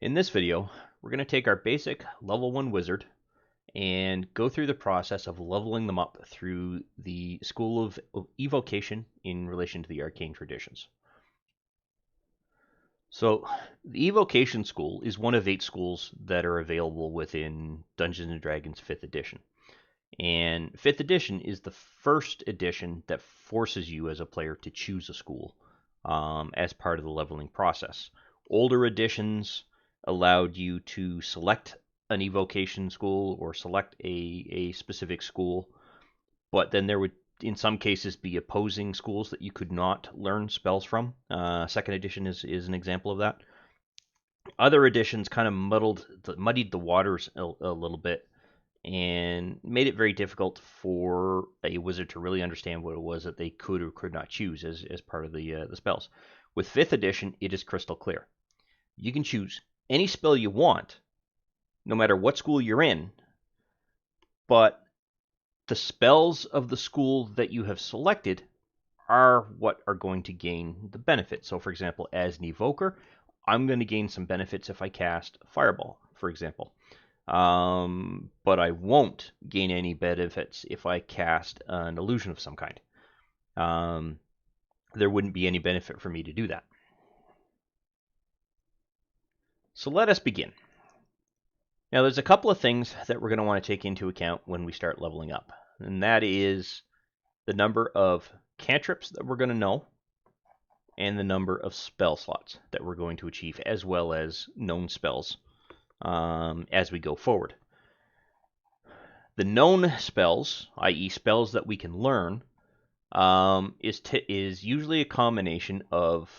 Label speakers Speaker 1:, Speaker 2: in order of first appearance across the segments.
Speaker 1: In this video, we're going to take our basic level 1 wizard and go through the process of leveling them up through the School of Evocation in relation to the Arcane Traditions. So, the Evocation School is one of 8 schools that are available within Dungeons & Dragons 5th edition. And 5th edition is the first edition that forces you as a player to choose a school as part of the leveling process. Older editions allowed you to select an evocation school or select a specific school, but then there would, in some cases, be opposing schools that you could not learn spells from. Second edition is an example of that. Other editions kind of muddied the waters a little bit and made it very difficult for a wizard to really understand what it was that they could or could not choose as part of the spells. With 5th edition, it is crystal clear. You can choose any spell you want, no matter what school you're in, but the spells of the school that you have selected are what are going to gain the benefit. So, for example, as an evoker, I'm going to gain some benefits if I cast Fireball, for example. But I won't gain any benefits if I cast an illusion of some kind. There wouldn't be any benefit for me to do that. So let us begin. Now, there's a couple of things that we're going to want to take into account when we start leveling up, and that is the number of cantrips that we're going to know and the number of spell slots that we're going to achieve, as well as known spells as we go forward. The known spells, i.e. spells that we can learn, is usually a combination of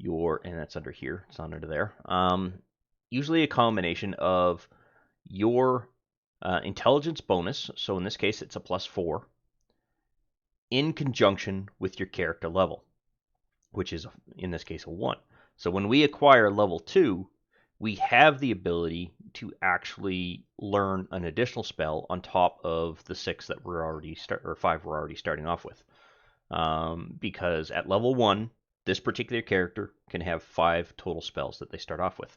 Speaker 1: your, and that's under here, it's not under there, usually a combination of your intelligence bonus, so in this case it's a +4, in conjunction with your character level, which is in this case a 1. So when we acquire level 2, we have the ability to actually learn an additional spell on top of the 6 that we're already or 5 we're already starting off with. Because at level 1, this particular character can have 5 total spells that they start off with.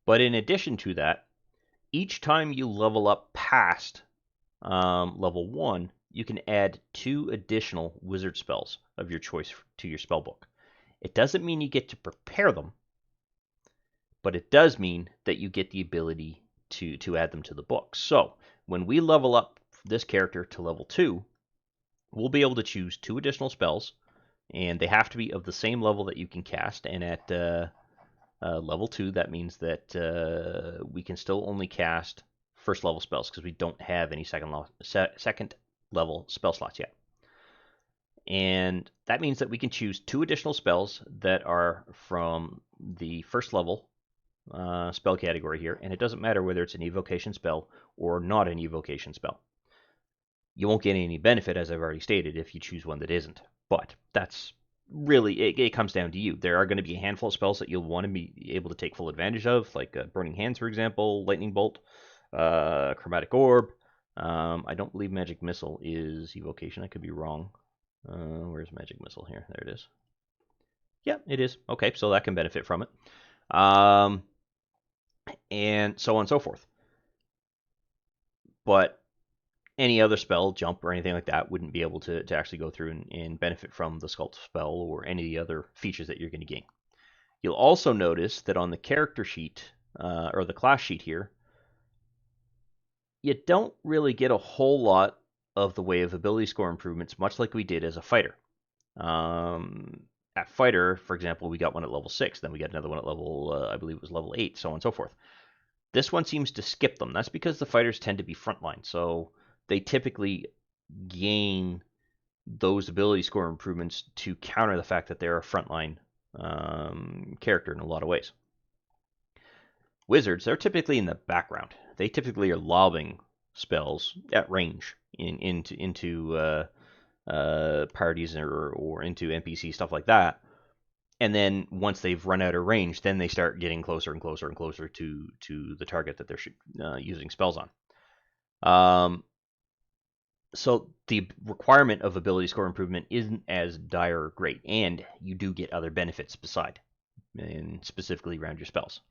Speaker 1: But in addition to that, each time you level up past level 1, you can add 2 additional wizard spells of your choice to your spellbook. It doesn't mean you get to prepare them, but it does mean that you get the ability to add them to the book. So when we level up this character to level 2, we'll be able to choose 2 additional spells, and they have to be of the same level that you can cast. And at level 2, that means that we can still only cast first level spells because we don't have any second level spell slots yet. And that means that we can choose 2 additional spells that are from the first level spell category here, and it doesn't matter whether it's an evocation spell or not an evocation spell. You won't get any benefit, as I've already stated, if you choose one that isn't, but that's really, it comes down to you. There are going to be a handful of spells that you'll want to be able to take full advantage of, like Burning Hands, for example, Lightning Bolt, Chromatic Orb. I don't believe Magic Missile is evocation. I could be wrong. Where's Magic Missile here? There it is. Yeah, it is. Okay, so that can benefit from it. And so on and so forth. But any other spell, jump, or anything like that wouldn't be able to actually go through and benefit from the Sculpt spell or any of the other features that you're going to gain. You'll also notice that on the character sheet, or the class sheet here, you don't really get a whole lot of the way of ability score improvements, much like we did as a fighter. At fighter, for example, we got one at level 6, then we got another one at level, I believe it was level 8, so on and so forth. This one seems to skip them. That's because the fighters tend to be frontline, so they typically gain those ability score improvements to counter the fact that they're a frontline character in a lot of ways. Wizards, they're typically in the background. They typically are lobbing spells at range into parties or into NPC, stuff like that. And then once they've run out of range, then they start getting closer and closer and closer to the target that they're using spells on. So the requirement of ability score improvement isn't as dire or great, and you do get other benefits beside, and specifically around your spells.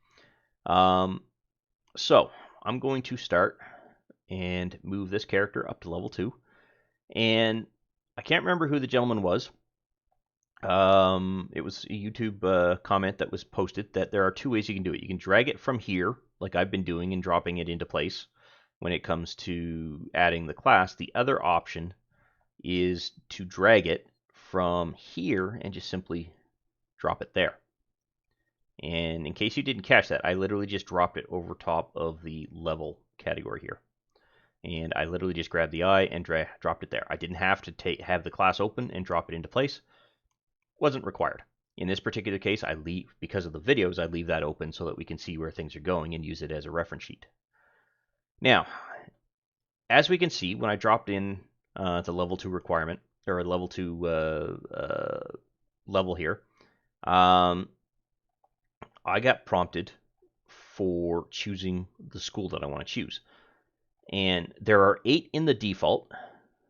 Speaker 1: So I'm going to start and move this character up to level 2. And I can't remember who the gentleman was. It was a YouTube comment that was posted that there are 2 ways you can do it. You can drag it from here, like I've been doing, and dropping it into place when it comes to adding the class. The other option is to drag it from here and just simply drop it there. And in case you didn't catch that, I literally just dropped it over top of the level category here. And I literally just grabbed the eye and dropped it there. I didn't have to have the class open and drop it into place. Wasn't required. In this particular case, because of the videos, I leave that open so that we can see where things are going and use it as a reference sheet. Now, as we can see, when I dropped in the level 2 requirement, or level 2 level here, I got prompted for choosing the school that I want to choose. And there are 8 in the default,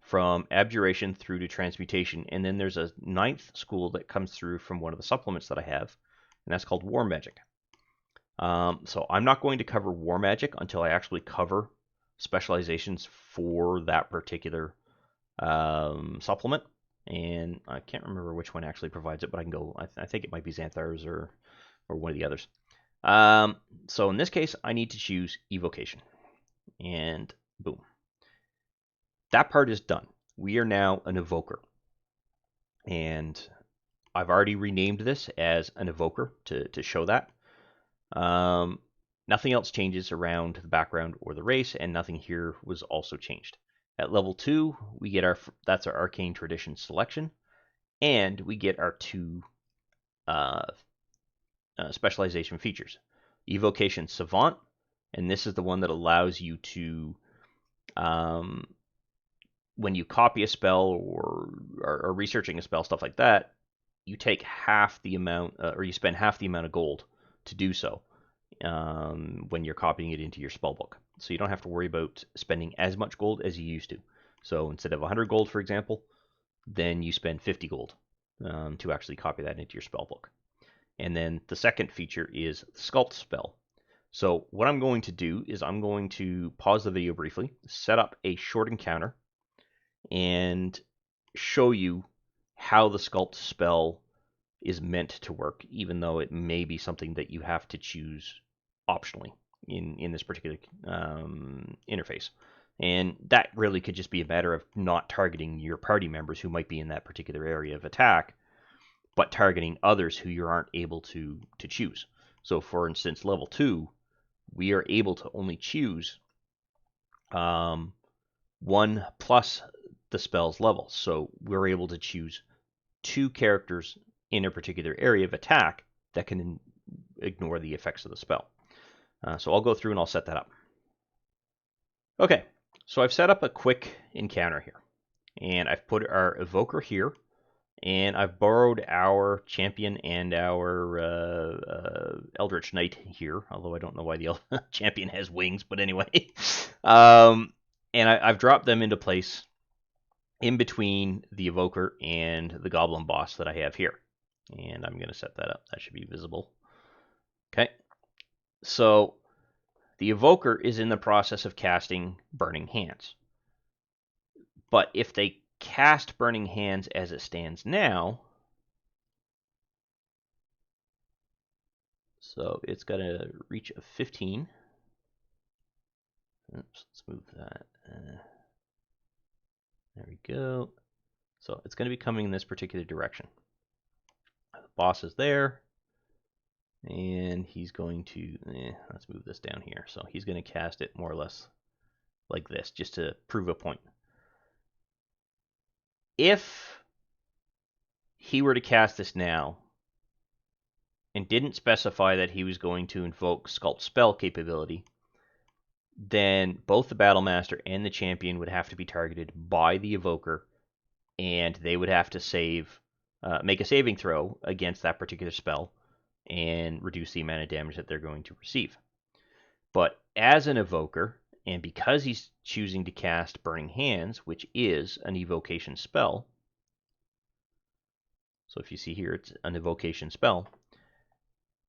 Speaker 1: from Abjuration through to Transmutation, and then there's a 9th school that comes through from one of the supplements that I have, and that's called War Magic. So I'm not going to cover War Magic until I actually cover specializations for that particular supplement, and I can't remember which one actually provides it, but I can go. I think it might be Xanthar's or one of the others. So in this case, I need to choose Evocation, and boom. That part is done. We are now an evoker. And I've already renamed this as an evoker to show that. Nothing else changes around the background or the race, and nothing here was also changed. At level 2, we get that's our Arcane Tradition selection, and we get our 2 specialization features. Evocation Savant, and this is the one that allows you to when you copy a spell or are researching a spell, stuff like that, you take half the amount, or you spend half the amount of gold to do so when you're copying it into your spell book. So you don't have to worry about spending as much gold as you used to. So instead of 100 gold, for example, then you spend 50 gold to actually copy that into your spell book. And then the second feature is the Sculpt spell. So what I'm going to do is I'm going to pause the video briefly, set up a short encounter, and show you how the Sculpt spell is meant to work, even though it may be something that you have to choose optionally in this particular interface. And that really could just be a matter of not targeting your party members who might be in that particular area of attack, but targeting others who you aren't able to choose. So for instance, level 2, we are able to only choose 1 plus the spell's level. So we're able to choose 2 characters in a particular area of attack that can ignore the effects of the spell. So I'll go through and I'll set that up. Okay, so I've set up a quick encounter here. And I've put our Evoker here. And I've borrowed our Champion and our Eldritch Knight here. Although I don't know why the Champion has wings, but anyway. And I've dropped them into place in between the Evoker and the Goblin boss that I have here. And I'm going to set that up. That should be visible. Okay. So the Evoker is in the process of casting Burning Hands. But if they cast Burning Hands as it stands now, so it's got a reach of 15. Oops, let's move that. There we go. So it's going to be coming in this particular direction. The boss is there, and he's going to, let's move this down here. So he's going to cast it more or less like this, just to prove a point. If he were to cast this now, and didn't specify that he was going to invoke Sculpt spell capability, then both the Battlemaster and the Champion would have to be targeted by the Evoker, and they would have to make a saving throw against that particular spell and reduce the amount of damage that they're going to receive. But as an Evoker, And because he's choosing to cast Burning Hands, which is an evocation spell, so if you see here, it's an evocation spell,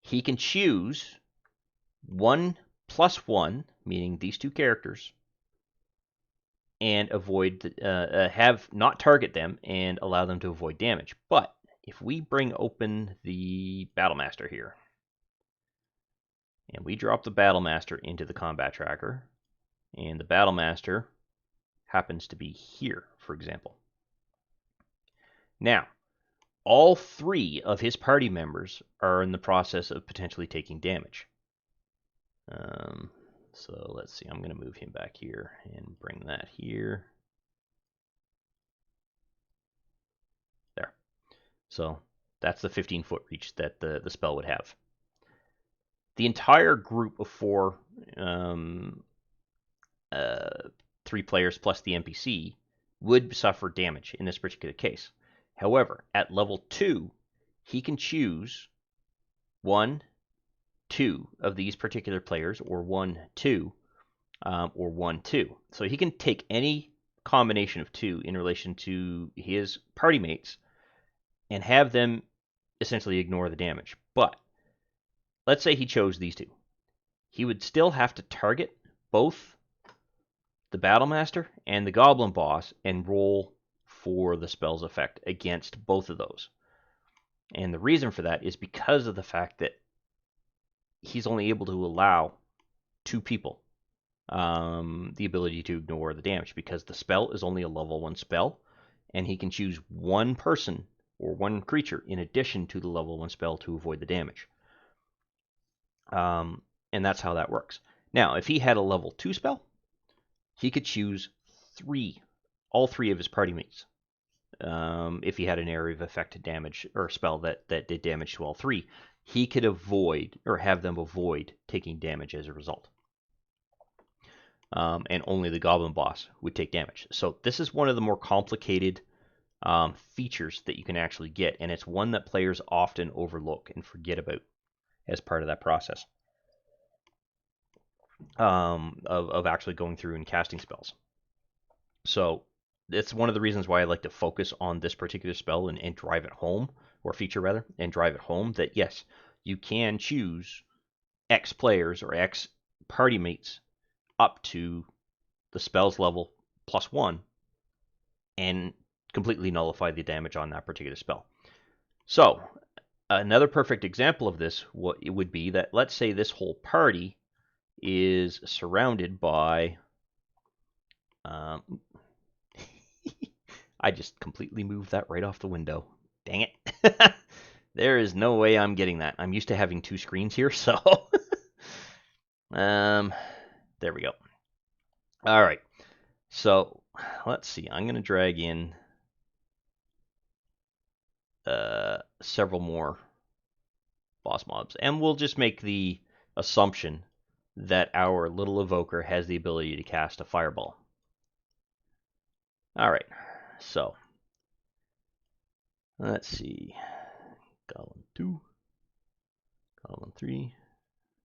Speaker 1: he can choose 1+1, meaning these two characters, and avoid not target them and allow them to avoid damage. But if we bring open the Battlemaster here, and we drop the Battlemaster into the combat tracker, and the Battlemaster happens to be here, for example. Now, all 3 of his party members are in the process of potentially taking damage. So let's see, I'm going to move him back here and bring that here. There. So that's the 15-foot reach that the spell would have. The entire group of 4, 3 players plus the NPC, would suffer damage in this particular case. However, at level 2, he can choose 1, 2 of these particular players, or 1, 2, or 1, 2. So he can take any combination of 2 in relation to his party mates and have them essentially ignore the damage. But let's say he chose these 2. He would still have to target both the Battlemaster and the Goblin Boss and roll for the spell's effect against both of those. And the reason for that is because of the fact that he's only able to allow 2 people the ability to ignore the damage, because the spell is only a level 1 spell, and he can choose 1 person or 1 creature in addition to the level 1 spell to avoid the damage. And that's how that works. Now, if he had a level 2 spell, he could choose all 3 of his party mates. If he had an area of effect damage or spell that did damage to all 3, he could avoid or have them avoid taking damage as a result. And only the Goblin Boss would take damage. So this is one of the more complicated features that you can actually get, and it's one that players often overlook and forget about as part of that process of actually going through and casting spells. So it's one of the reasons why I like to focus on this particular spell and drive it home, or feature rather, and drive it home that yes, you can choose X players or X party mates up to the spell's level +1 and completely nullify the damage on that particular spell. So another perfect example of this it would be that, let's say this whole party is surrounded by I just completely moved that right off the window. Dang it. There is no way I'm getting that. I'm used to having 2 screens here, so there we go. All right. So let's see. I'm going to drag in several more boss mobs, and we'll just make the assumption that our little evoker has the ability to cast a fireball. All right. So let's see. Goblin 2, Goblin 3,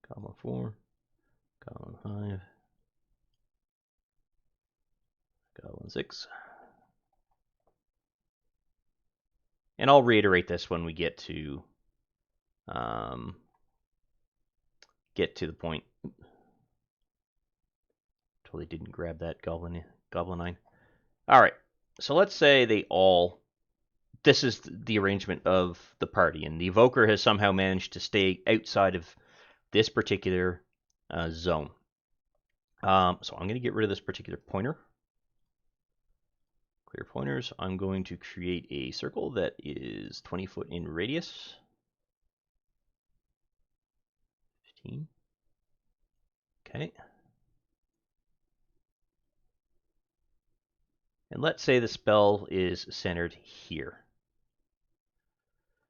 Speaker 1: Goblin 4, Goblin 5, Goblin 6. And I'll reiterate this when we get to the point. Totally didn't grab that Goblin 9. All right. So let's say this is the arrangement of the party, and the evoker has somehow managed to stay outside of this particular zone. So I'm going to get rid of this particular pointer. Clear pointers. I'm going to create a circle that is 20 foot in radius. 15. Okay. And let's say the spell is centered here.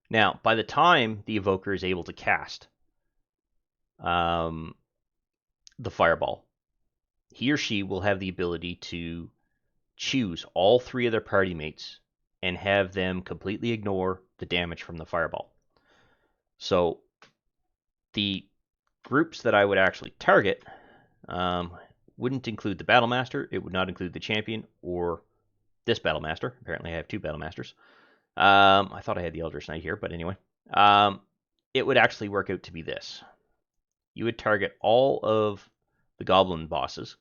Speaker 1: Now, by the time the evoker is able to cast the fireball, he or she will have the ability to choose all 3 of their party mates and have them completely ignore the damage from the fireball. So the groups that I would actually target wouldn't include the Battle Master, it would not include the Champion, or this Battle Master. Apparently I have two Battle Masters. I thought I had the Eldritch Knight here, but anyway. It would actually work out to be this. You would target all of the Goblin bosses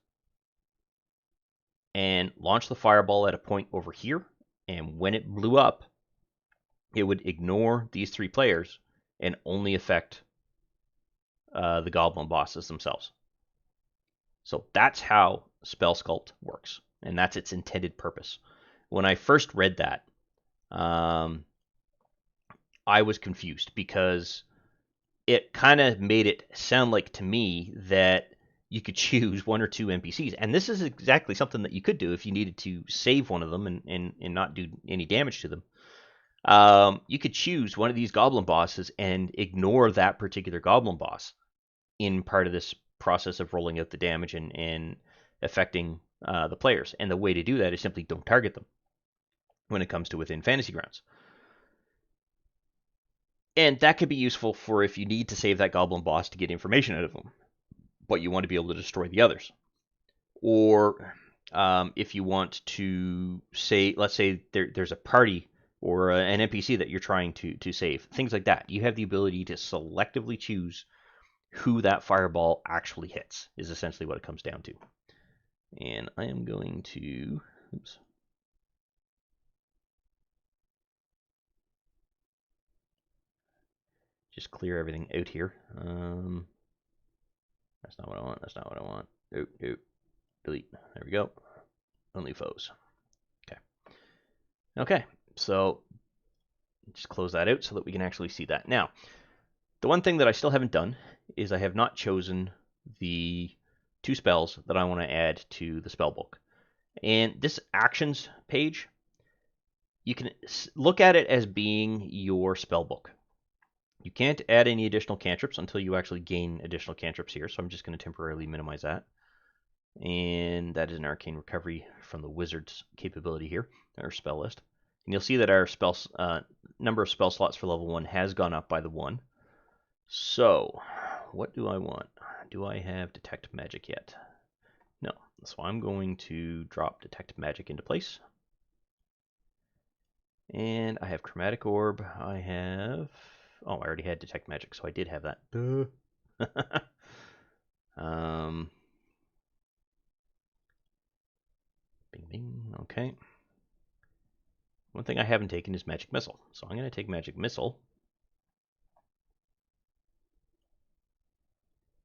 Speaker 1: and launch the fireball at a point over here, and when it blew up, it would ignore these three players and only affect the Goblin bosses themselves. So that's how Spell Sculpt works, and that's its intended purpose. When I first read that, I was confused because it kind of made it sound like to me that you could choose one or two NPCs. And this is exactly something that you could do if you needed to save one of them and not do any damage to them. You could choose one of these goblin bosses and ignore that particular goblin boss in part of this process of rolling out the damage and affecting the players. And the way to do that is simply don't target them when it comes to within Fantasy Grounds. And that could be useful for if you need to save that goblin boss to get information out of them, but you want to be able to destroy the others. Or if you want to say, let's say there's a party or an NPC that you're trying to save, things like that. You have the ability to selectively choose who that fireball actually hits, is essentially what it comes down to. And I am going to, oops. Just clear everything out here. That's not what I want. That's not what I want. Nope, nope. Delete. There we go. Only foes. Okay. Okay. So just close that out so that we can actually see that. Now, the one thing that I still haven't done is I have not chosen the two spells that I want to add to the spell book. And this actions page, you can look at it as being your spell book. You can't add any additional cantrips until you actually gain additional cantrips here, so I'm just going to temporarily minimize that. And that is an arcane recovery from the wizard's capability here, our spell list. And you'll see that our number of spell slots for level 1 has gone up by the 1. So, what do I want? Do I have Detect Magic yet? No. So I'm going to drop Detect Magic into place. And I have Chromatic Orb. I have... Oh, I already had Detect Magic, so I did have that. Duh. Bing, bing. Okay. One thing I haven't taken is Magic Missile. So I'm going to take Magic Missile.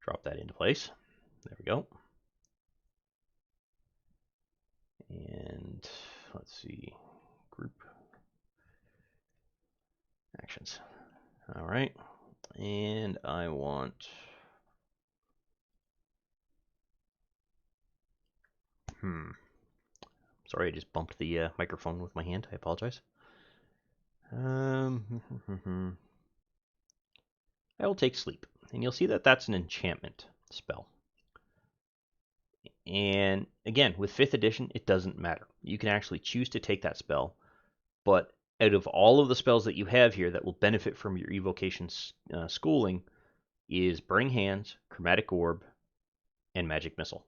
Speaker 1: Drop that into place. There we go. And let's see. Group. Actions. All right. And I want... Sorry, I just bumped the microphone with my hand. I apologize. I will take Sleep. And you'll see that that's an enchantment spell. And again, with 5th edition, it doesn't matter. You can actually choose to take that spell, but out of all of the spells that you have here that will benefit from your Evocation schooling is Burning Hands, Chromatic Orb, and Magic Missile.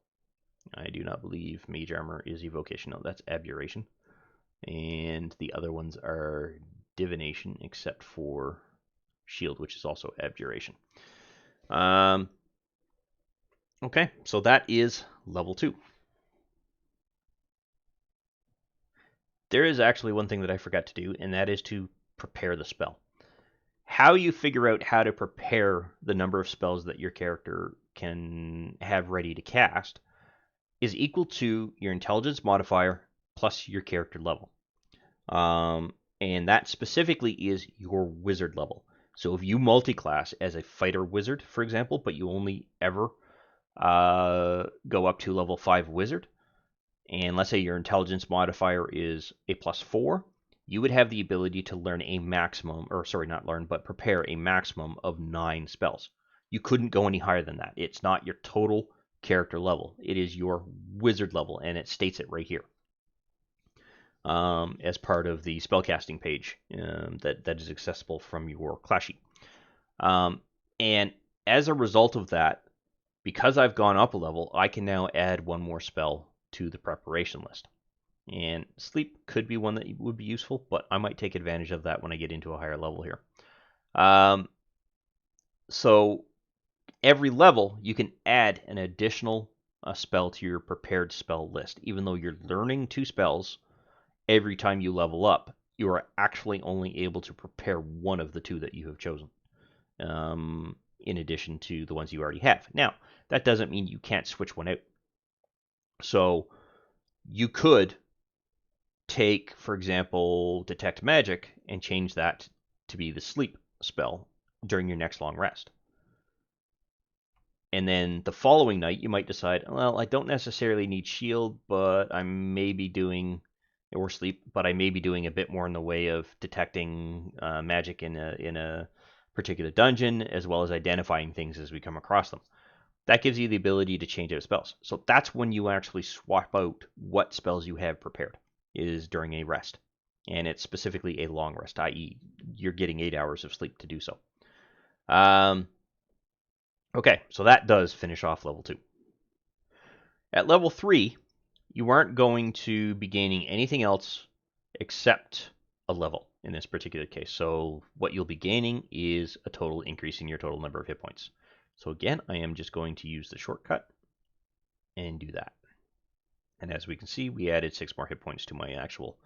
Speaker 1: I do not believe Mage Armor is Evocation. No, that's Abjuration. And the other ones are Divination, except for Shield, which is also Abjuration. Okay, so that is level 2. There is actually one thing that I forgot to do, and that is to prepare the spell. How you figure out how to prepare the number of spells that your character can have ready to cast is equal to your intelligence modifier plus your character level. And that specifically is your wizard level. So if you multi-class as a fighter wizard, for example, but you only ever go up to level 5 wizard, and let's say your intelligence modifier is a +4, you would have the ability to learn a maximum, or sorry, not learn, but prepare a maximum of 9 spells. You couldn't go any higher than that. It's not your total character level. It is your wizard level, and it states it right here as part of the spellcasting page that is accessible from your class sheet. And as a result of that, Because I've gone up a level, I can now add one more spell to the preparation list. And sleep could be one that would be useful, but I might take advantage of that when I get into a higher level here. So every level, you can add an additional spell to your prepared spell list. Even though you're learning 2 spells, every time you level up, you are actually only able to prepare one of the 2 that you have chosen, in addition to the ones you already have. Now, that doesn't mean you can't switch one out. So you could take, for example, Detect Magic and change that to be the sleep spell during your next long rest. And then the following night, you might decide, well, I don't necessarily need shield, but I may be doing, or sleep, but I may be doing a bit more in the way of detecting magic in a particular dungeon, as well as identifying things as we come across them. That gives you the ability to change out spells. So that's when you actually swap out what spells you have prepared, is during a rest. And it's specifically a long rest, i.e. you're getting 8 hours of sleep to do so. Okay, so that does finish off level 2. At level 3, you aren't going to be gaining anything else except a level in this particular case. So what you'll be gaining is a total increase in your total number of hit points. So again, I am just going to use the shortcut and do that. And as we can see, we added 6 more hit points to my actual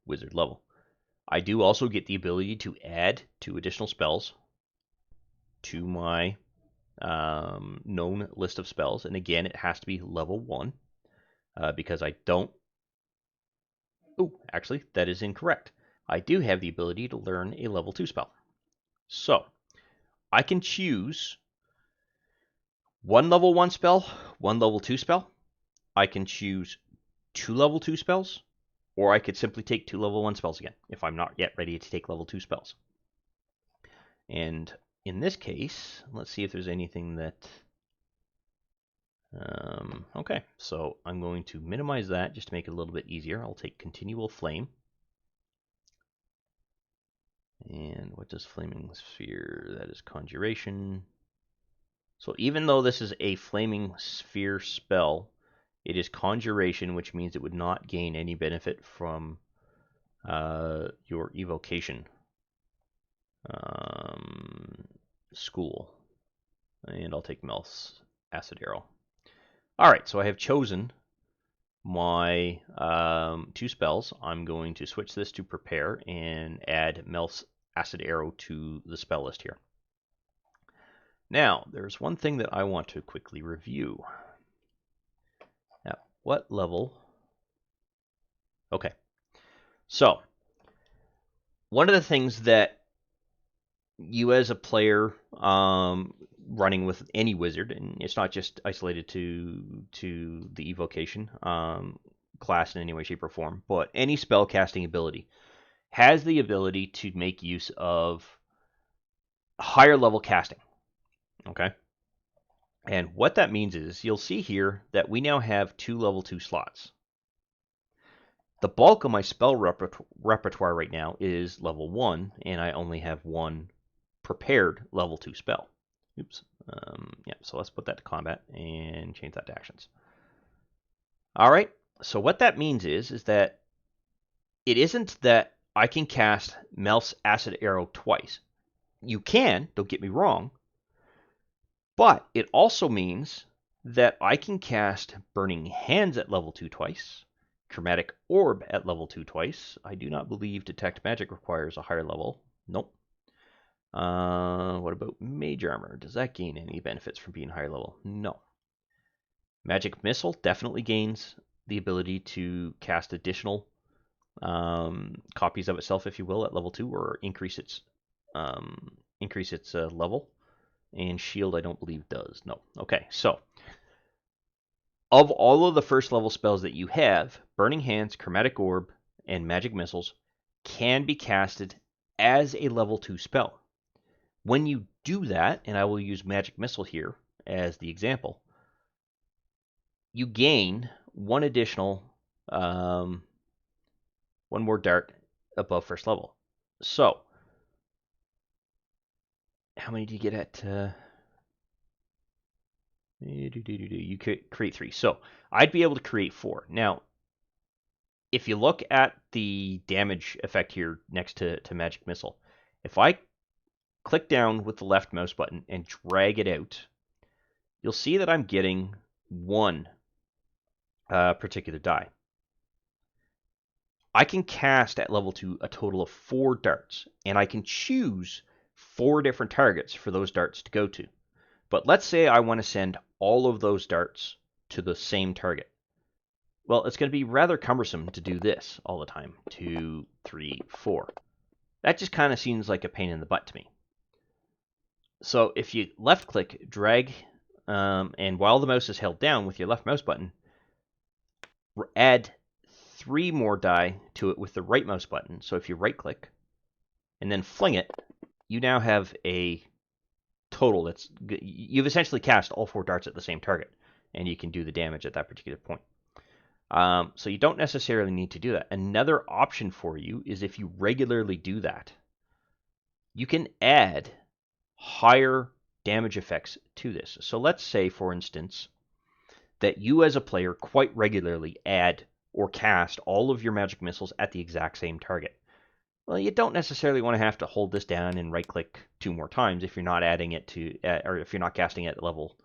Speaker 1: wizard level. I do also get the ability to add 2 additional spells to my known list of spells. And again, it has to be level 1 because I don't... Oh, actually, that is incorrect. I do have the ability to learn a level 2 spell. So, I can choose 1 level 1 spell, 1 level 2 spell. I can choose 2 level 2 spells, or I could simply take 2 level 1 spells again if I'm not yet ready to take level 2 spells. And in this case, let's see if there's anything that... okay, so I'm going to minimize that just to make it a little bit easier. I'll take Continual Flame. And what does Flaming Sphere? That is Conjuration. So even though this is a Flaming Sphere spell, it is Conjuration, which means it would not gain any benefit from your Evocation school. And I'll take Mel's Acid Arrow. Alright, so I have chosen my 2 spells. I'm going to switch this to Prepare and add Mel's Acid Arrow to the spell list here. Now, there's one thing that I want to quickly review. At what level? Okay, so one of the things that you as a player running with any wizard, and it's not just isolated to the Evocation class in any way, shape, or form, but any spell casting ability has the ability to make use of higher level casting. Okay, and what that means is you'll see here that we now have 2 level 2 slots. The bulk of my spell repertoire right now is level 1, and I only have 1 prepared level 2 spell. Oops. Yeah, so let's put that to combat and change that to actions. All right, so what that means is that it isn't that I can cast Mel's Acid Arrow twice. You can, don't get me wrong, but it also means that I can cast Burning Hands at level 2 twice, Chromatic Orb at level 2 twice. I do not believe Detect Magic requires a higher level. Nope. What about Mage Armor? Does that gain any benefits from being higher level? No. Magic Missile definitely gains the ability to cast additional copies of itself, if you will, at level 2, or increase its level. And Shield, I don't believe does. No. Okay, so of all of the first level spells that you have, Burning Hands, Chromatic Orb, and Magic Missiles can be casted as a level 2 spell. When you do that, and I will use Magic Missile here as the example, you gain 1 additional, 1 more dart above first level. So, how many do you get at You could create 3. So I'd be able to create 4. Now, if you look at the damage effect here next to Magic Missile, if I click down with the left mouse button and drag it out, you'll see that I'm getting 1 particular die. I can cast at level 2 a total of 4 darts, and I can choose 4 different targets for those darts to go to. But let's say I want to send all of those darts to the same target. Well, it's going to be rather cumbersome to do this all the time. 2, 3, 4. That just kind of seems like a pain in the butt to me. So if you left click, drag, and while the mouse is held down with your left mouse button, add 3 more die to it with the right mouse button. So if you right click and then fling it, you now have a total that's, you've essentially cast all 4 darts at the same target, and you can do the damage at that particular point. So you don't necessarily need to do that. Another option for you is if you regularly do that, you can add higher damage effects to this. So let's say, for instance, that you as a player quite regularly add or cast all of your magic missiles at the exact same target. Well, you don't necessarily want to have to hold this down and right-click 2 more times if you're not adding it to, or if you're not casting it at level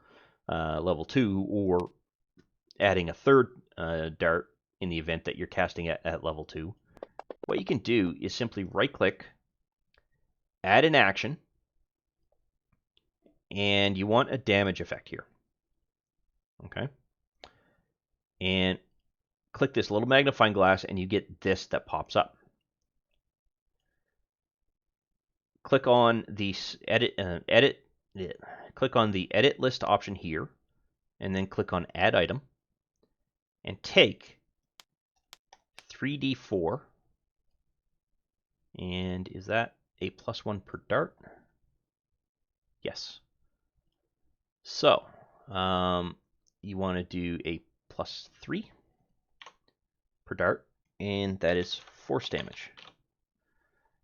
Speaker 1: 2, or adding a third dart in the event that you're casting it at level 2. What you can do is simply right-click, add an action, and you want a damage effect here. Okay, and click this little magnifying glass, and you get this that pops up. Click on the click on the edit list option here, and then click on add item, and take 3d4, and is that a +1 per dart? Yes. So you want to do a +3 per dart, and that is force damage.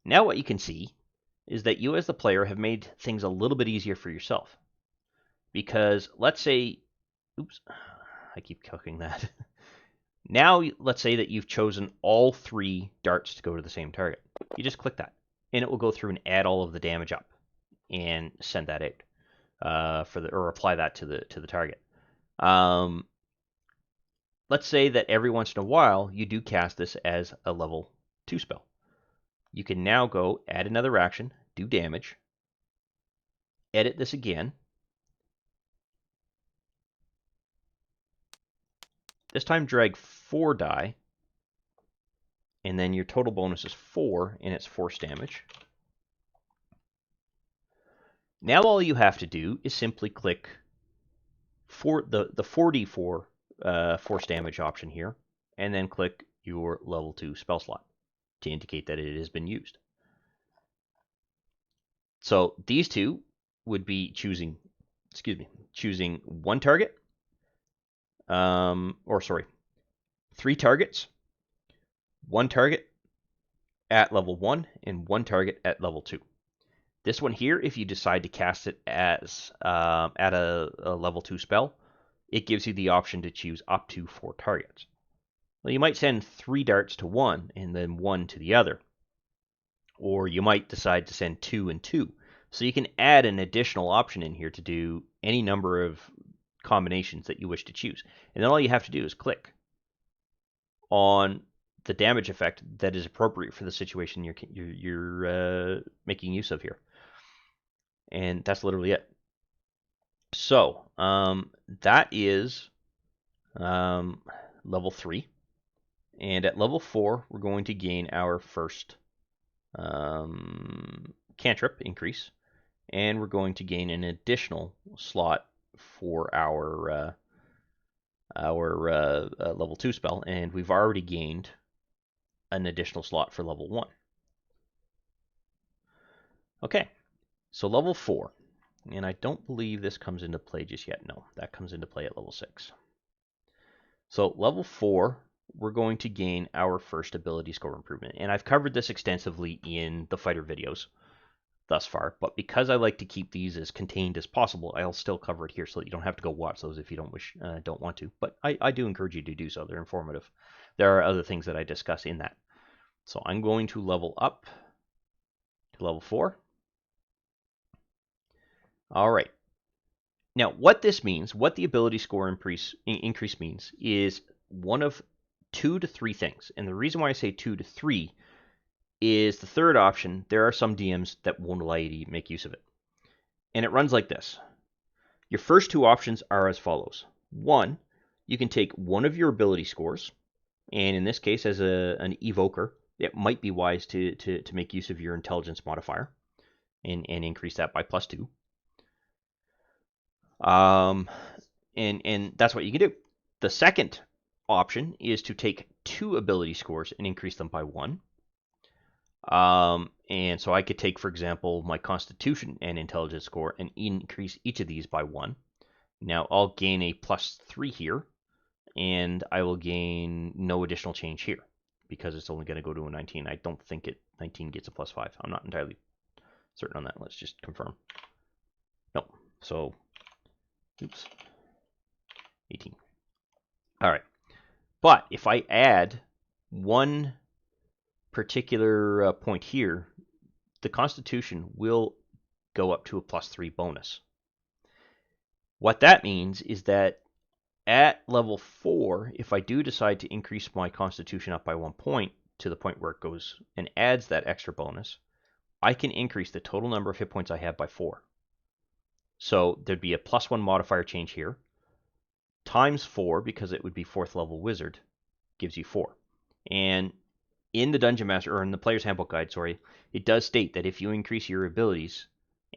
Speaker 1: Now what you can see is that you as the player have made things a little bit easier for yourself. Because let's say, oops, I keep clicking that. Now let's say that you've chosen all 3 darts to go to the same target. You just click that, and it will go through and add all of the damage up and send that out or apply that to the target. Let's say that every once in a while you do cast this as a level 2 spell. You can now go add another action, do damage, edit this again. This time drag 4 die, and then your total bonus is 4, and it's force damage. Now all you have to do is simply click the 4d4 force damage option here, and then click your level 2 spell slot to indicate that it has been used. So these two would be choosing 1 target, 3 targets, 1 target at level 1, and 1 target at level 2. This one here, if you decide to cast it as at a level 2 spell, it gives you the option to choose up to 4 targets. Well, you might send 3 darts to one and then 1 to the other. Or you might decide to send 2 and 2. So you can add an additional option in here to do any number of combinations that you wish to choose. And then all you have to do is click on the damage effect that is appropriate for the situation you're making use of here. And that's literally it. So that is level 3. And at level 4, we're going to gain our first cantrip increase, and we're going to gain an additional slot for our level 2 spell, and we've already gained an additional slot for level 1. Okay, so level 4, and I don't believe this comes into play just yet. No, that comes into play at level 6. So level 4, we're going to gain our first ability score improvement, and I've covered this extensively in the fighter videos thus far, but because I like to keep these as contained as possible, I'll still cover it here so that you don't have to go watch those if you don't want to. But I do encourage you to do so. They're informative. There are other things that I discuss in that. So I'm going to level up to level 4. All right. Now, what this means, what the ability score increase means, is one of 2 to 3 things. And the reason why I say 2 to 3 is the third option. There are some DMs that won't allow you to make use of it. And it runs like this. Your first 2 options are as follows. 1, you can take one of your ability scores, and in this case, as an evoker, it might be wise to make use of your intelligence modifier and increase that by +2. And that's what you can do. The second option is to take 2 ability scores and increase them by 1. And so I could take, for example, my Constitution and Intelligence score and increase each of these by 1. Now I'll gain a +3 here, and I will gain no additional change here because it's only going to go to a 19. I don't think 19 gets a +5. I'm not entirely certain on that. Let's just confirm. Nope. So, oops, 18. All right. But if I add one particular point here, the Constitution will go up to a +3 bonus. What that means is that at level 4, if I do decide to increase my Constitution up by 1 point to the point where it goes and adds that extra bonus, I can increase the total number of hit points I have by 4. So there'd be a +1 modifier change here, times 4, because it would be 4th level wizard, gives you 4. And in the Dungeon Master, or in the Player's Handbook Guide, sorry, it does state that if you increase your abilities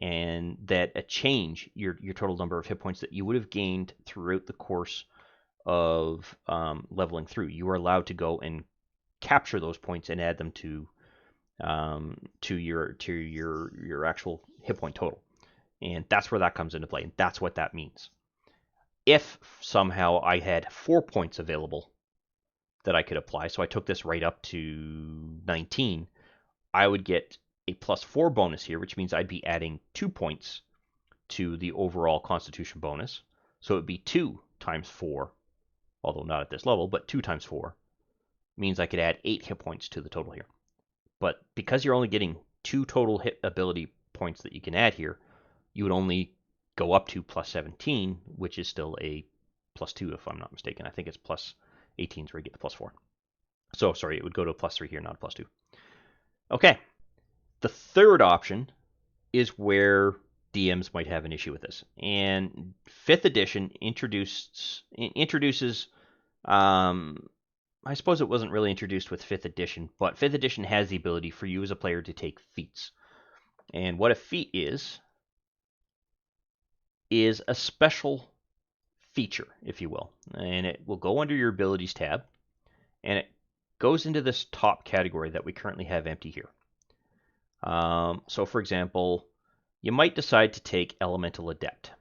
Speaker 1: and that a change your total number of hit points that you would have gained throughout the course of leveling through, you are allowed to go and capture those points and add them to your actual hit point total. And that's where that comes into play, and that's what that means. If somehow I had 4 points available that I could apply, so I took this right up to 19, I would get a +4 bonus here, which means I'd be adding 2 points to the overall Constitution bonus. So it would be 2 times 4, although not at this level, but 2 times 4 means I could add 8 hit points to the total here. But because you're only getting 2 total hit ability points that you can add here, you would only go up to +17, which is still a +2 if I'm not mistaken. I think it's +18 is where you get the +4. So sorry, it would go to a +3 here, not a +2. Okay. The third option is where DMs might have an issue with this. And 5th edition introduces I suppose it wasn't really introduced with 5th edition, but 5th edition has the ability for you as a player to take feats. And what a feat is a special feature, if you will. And it will go under your abilities tab, and it goes into this top category that we currently have empty here. So for example, you might decide to take Elemental Adept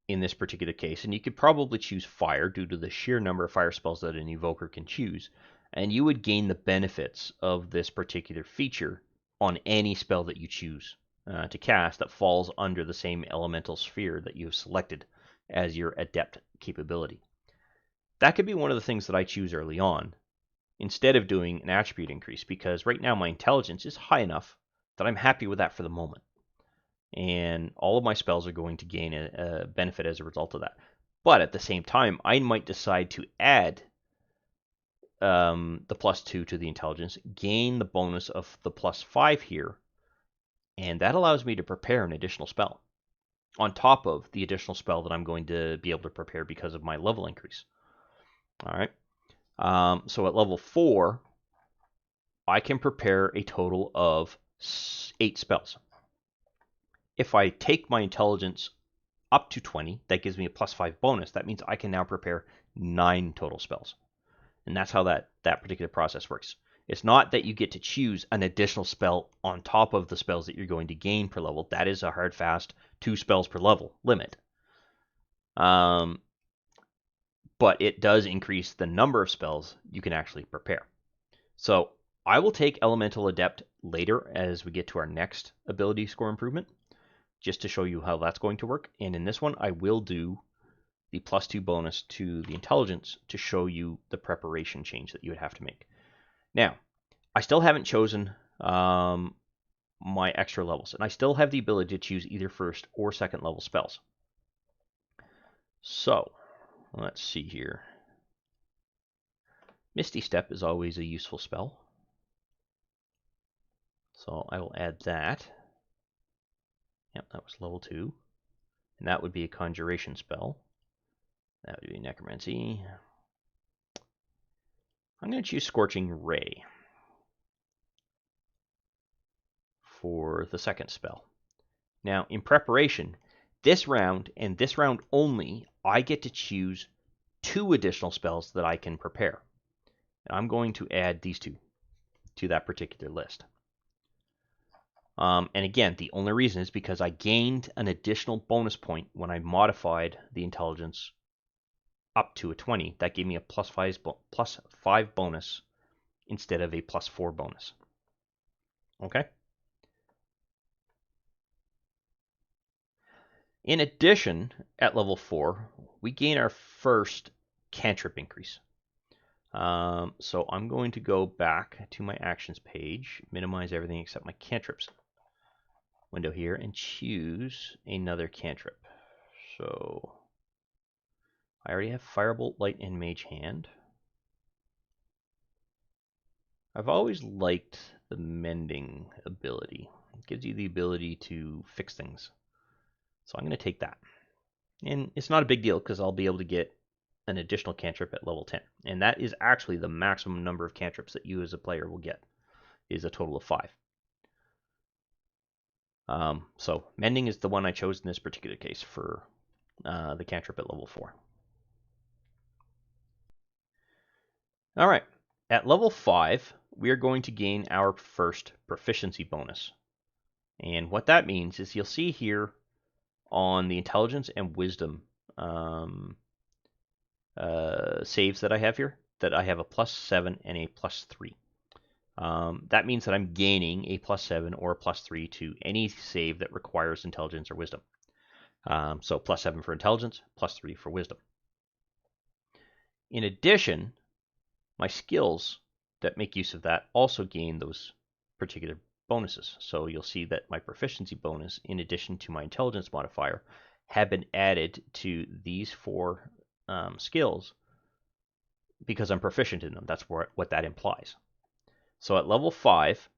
Speaker 1: in this particular case, and you could probably choose Fire due to the sheer number of fire spells that an evoker can choose, and you would gain the benefits of this particular feature on any spell that you choose to cast that falls under the same elemental sphere that you have selected as your Adept capability. That could be one of the things that I choose early on, instead of doing an attribute increase, because right now my intelligence is high enough that I'm happy with that for the moment. And all of my spells are going to gain a benefit as a result of that. But at the same time, I might decide to add the +2 to the intelligence, gain the bonus of the +5 here, and that allows me to prepare an additional spell on top of the additional spell that I'm going to be able to prepare because of my level increase. All right. So at level 4, I can prepare a total of 8 spells. If I take my intelligence up to 20, that gives me a +5 bonus. That means I can now prepare 9 total spells. And that's how that particular process works. It's not that you get to choose an additional spell on top of the spells that you're going to gain per level. That is a hard, fast 2 spells per level limit. But it does increase the number of spells you can actually prepare. So I will take Elemental Adept later as we get to our next ability score improvement, just to show you how that's going to work. And in this one, I will do the +2 bonus to the intelligence to show you the preparation change that you would have to make. Now, I still haven't chosen my extra levels, and I still have the ability to choose either first or second level spells. So, let's see here. Misty Step is always a useful spell. So I will add that. Yep, that was level 2. And that would be a conjuration spell. That would be necromancy. I'm going to choose Scorching Ray for the second spell. Now, in preparation, this round and this round only, I get to choose 2 additional spells that I can prepare. And I'm going to add these 2 to that particular list. And again, the only reason is because I gained an additional bonus point when I modified the intelligence up to a 20. That gave me a +5 bonus instead of a +4 bonus. Okay? In addition, at level 4, we gain our first cantrip increase. So I'm going to go back to my actions page, minimize everything except my cantrips window here, and choose another cantrip. So I already have Firebolt, Light, and Mage Hand. I've always liked the Mending ability. It gives you the ability to fix things. So I'm going to take that. And it's not a big deal because I'll be able to get an additional cantrip at level 10. And that is actually the maximum number of cantrips that you as a player will get, is a total of 5. So Mending is the one I chose in this particular case for the cantrip at level 4. All right, at level 5, we are going to gain our first proficiency bonus. And what that means is you'll see here on the intelligence and wisdom saves that I have here, that I have a +7 and a +3. That means that I'm gaining a +7 or a +3 to any save that requires intelligence or wisdom. So +7 for intelligence, +3 for wisdom. In addition, my skills that make use of that also gain those particular bonuses. So you'll see that my proficiency bonus, in addition to my intelligence modifier, have been added to these 4 skills because I'm proficient in them. That's what that implies. So at level 5,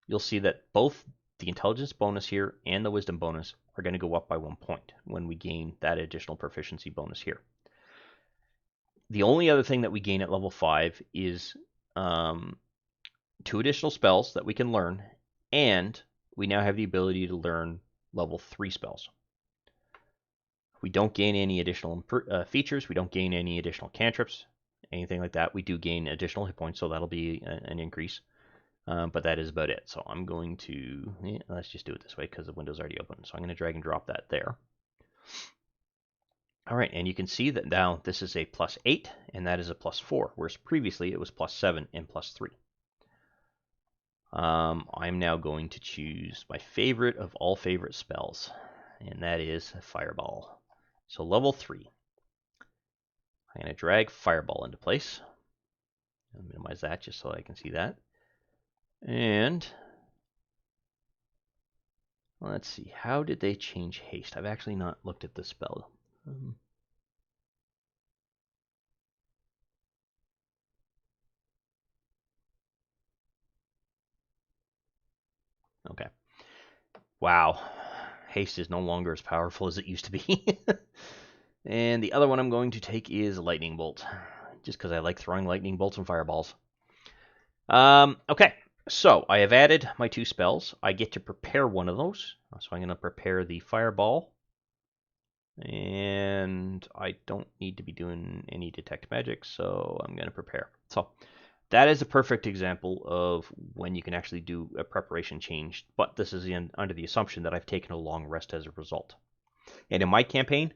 Speaker 1: you'll see that both the intelligence bonus here and the wisdom bonus are going to go up by 1 point when we gain that additional proficiency bonus here. The only other thing that we gain at level 5 is 2 additional spells that we can learn, and we now have the ability to learn level 3 spells. We don't gain any additional features, we don't gain any additional cantrips, anything like that. We do gain additional hit points, so that'll be an increase. But that is about it. So I'm going to, let's just do it this way because the window's already open. So I'm going to drag and drop that there. All right, and you can see that now this is a +8, and that is a +4, whereas previously it was +7 and +3. I'm now going to choose my favorite of all favorite spells, and that is Fireball. So level 3. I'm going to drag Fireball into place. I'll minimize that just so I can see that. And let's see, how did they change haste? I've actually not looked at this spell. Okay. Wow. Haste is no longer as powerful as it used to be. And the other one I'm going to take is Lightning Bolt, just because I like throwing lightning bolts and fireballs. Okay, so I have added my 2 spells. I get to prepare one of those. So I'm going to prepare the Fireball. And I don't need to be doing any detect magic, so I'm going to prepare. So that is a perfect example of when you can actually do a preparation change, but this is under the assumption that I've taken a long rest as a result. And in my campaign,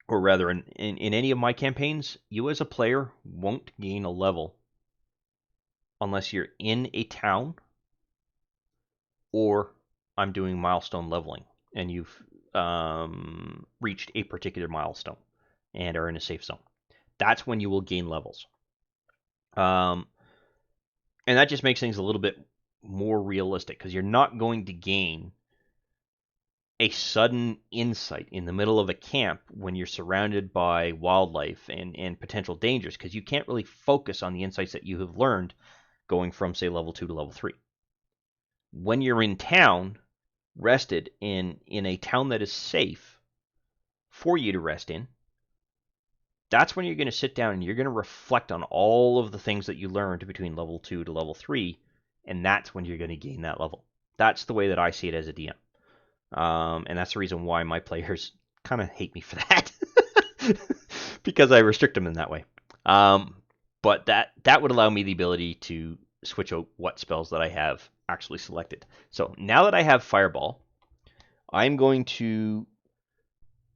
Speaker 1: or rather in any of my campaigns, you as a player won't gain a level unless you're in a town or I'm doing milestone leveling and you've reached a particular milestone and are in a safe zone. That's when you will gain levels. And that just makes things a little bit more realistic because you're not going to gain a sudden insight in the middle of a camp when you're surrounded by wildlife and potential dangers, because you can't really focus on the insights that you have learned going from, say, level 2 to level 3. When you're in town, rested in a town that is safe for you to rest in, that's when you're going to sit down and you're going to reflect on all of the things that you learned between level 2 to level 3, and that's when you're going to gain that level. That's the way that I see it as a DM. And that's the reason why my players kind of hate me for that, because I restrict them in that way. But that would allow me the ability to switch out what spells that I have actually selected. So now that I have Fireball, I'm going to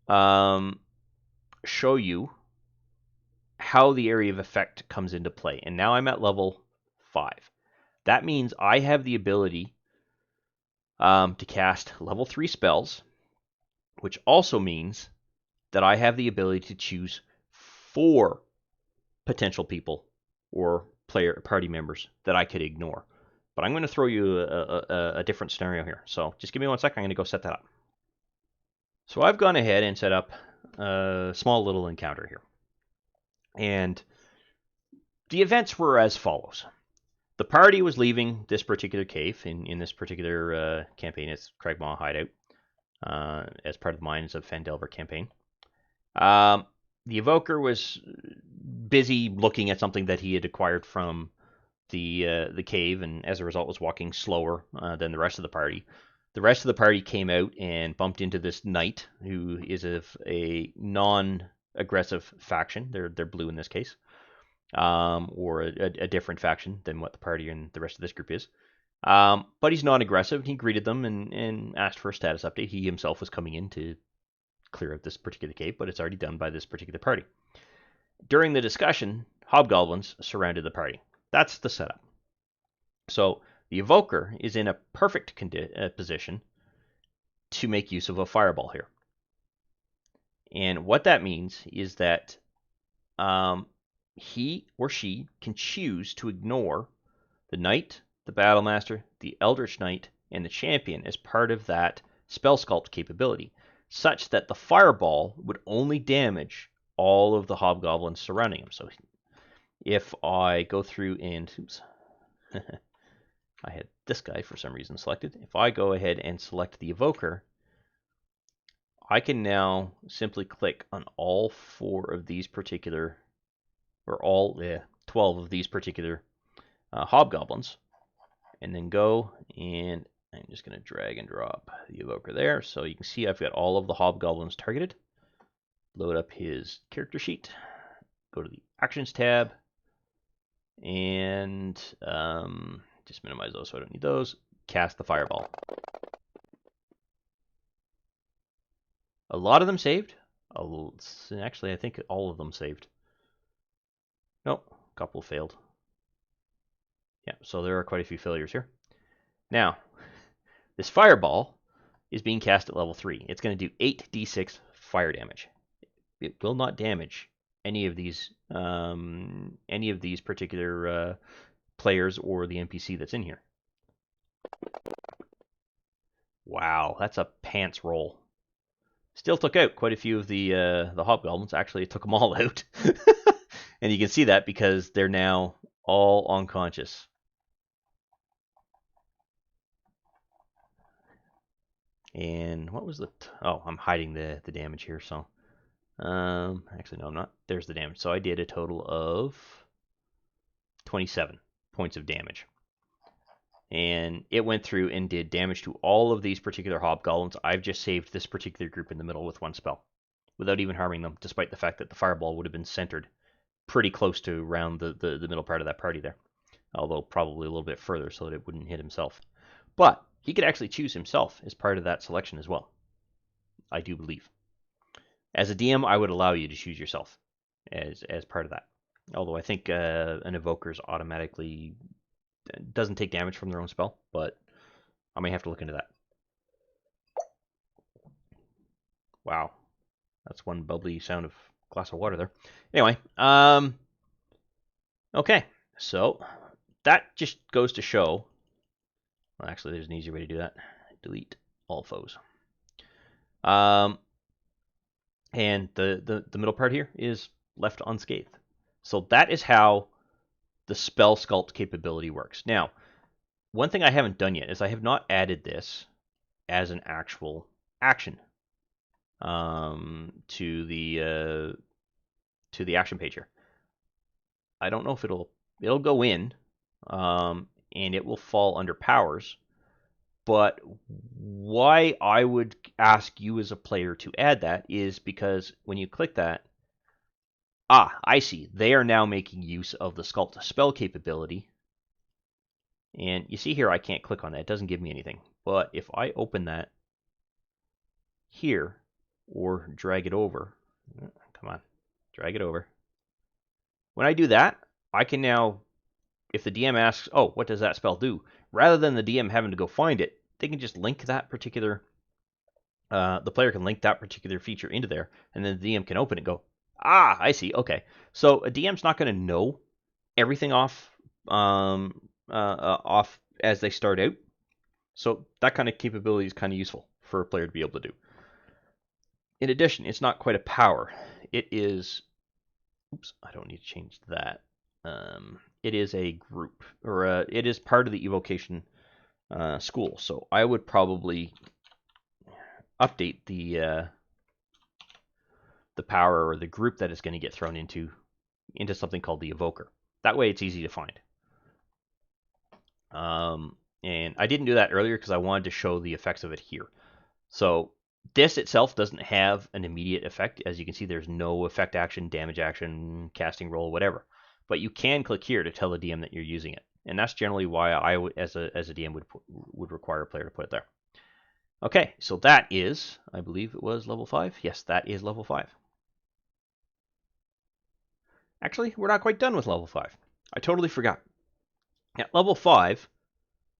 Speaker 1: show you how the area of effect comes into play. And now I'm at level 5. That means I have the ability to cast level 3 spells, which also means that I have the ability to choose 4 potential people or party members that I could ignore. But I'm going to throw you a different scenario here. So just give me 1 second. I'm going to go set that up. So I've gone ahead and set up a small little encounter here. And the events were as follows. The party was leaving this particular cave in this particular campaign. It's Cragmaw Hideout as part of the Mines of Phandelver campaign. The Evoker was busy looking at something that he had acquired from the cave, and as a result was walking slower than the rest of the party. The rest of the party came out and bumped into this knight, who is of a non-aggressive faction. They're blue in this case, or a different faction than what the party and the rest of this group is. But he's non-aggressive. He greeted them and asked for a status update. He himself was coming in to clear out this particular cave, but it's already done by this particular party. During the discussion, hobgoblins surrounded the party. That's the setup. So the Evoker is in a perfect position to make use of a Fireball here. And what that means is that he or she can choose to ignore the Knight, the Battlemaster, the Eldritch Knight, and the Champion as part of that spell sculpt capability, such that the Fireball would only damage all of the hobgoblins surrounding him. So if I go through and, oops, I had this guy for some reason selected. If I go ahead and select the Evoker, I can now simply click on all 4 of these particular, or all 12 of these particular hobgoblins, and then go and I'm just going to drag and drop the Evoker there. So you can see I've got all of the hobgoblins targeted. Load up his character sheet, go to the Actions tab, and just minimize those so I don't need those. Cast the Fireball. A lot of them saved. Actually, I think all of them saved. Nope, a couple failed. Yeah, so there are quite a few failures here. Now, this Fireball is being cast at level 3. It's going to do 8d6 fire damage. It will not damage any of these particular players or the NPC that's in here. Wow, that's a pants roll. Still took out quite a few of the hobgoblins. Actually, it took them all out. And you can see that because they're now all unconscious. And what was the... oh, I'm hiding the damage here, so... actually, no, I'm not. There's the damage. So I did a total of 27 points of damage. And it went through and did damage to all of these particular hobgoblins. I've just saved this particular group in the middle with 1 spell, without even harming them, despite the fact that the Fireball would have been centered pretty close to around the middle part of that party there. Although probably a little bit further so that it wouldn't hit himself. But he could actually choose himself as part of that selection as well, I do believe. As a DM, I would allow you to choose yourself as part of that. Although I think an Evoker is automatically doesn't take damage from their own spell, but I may have to look into that. Wow, that's one bubbly sound of glass of water there. Anyway, okay, so that just goes to show. Well, actually, there's an easier way to do that. Delete all foes. And the middle part here is left unscathed. So that is how the spell sculpt capability works. Now, one thing I haven't done yet is I have not added this as an actual action to the action page here. I don't know if it'll go in, and it will fall under powers. But why I would ask you as a player to add that is because when you click that, I see. They are now making use of the Sculpt spell capability. And you see here, I can't click on that. It doesn't give me anything. But if I open that here or drag it over, come on, drag it over. When I do that, I can now, if the DM asks, oh, what does that spell do? Rather than the DM having to go find it, they can just link that particular, the player can link that particular feature into there, and then the DM can open it and go, I see, okay. So a DM's not going to know everything off as they start out. So that kind of capability is kind of useful for a player to be able to do. In addition, it's not quite a power. It is, oops, I don't need to change that. It is a group, or it is part of the Evocation school. So I would probably update the power or the group that is going to get thrown into something called the Evoker. That way it's easy to find. And I didn't do that earlier because I wanted to show the effects of it here. So this itself doesn't have an immediate effect. As you can see, there's no effect action, damage action, casting roll, whatever. But you can click here to tell the DM that you're using it. And that's generally why I, as a DM, would require a player to put it there. Okay, so that is, I believe it was level 5. Yes, that is level 5. Actually, we're not quite done with level 5. I totally forgot. At level 5,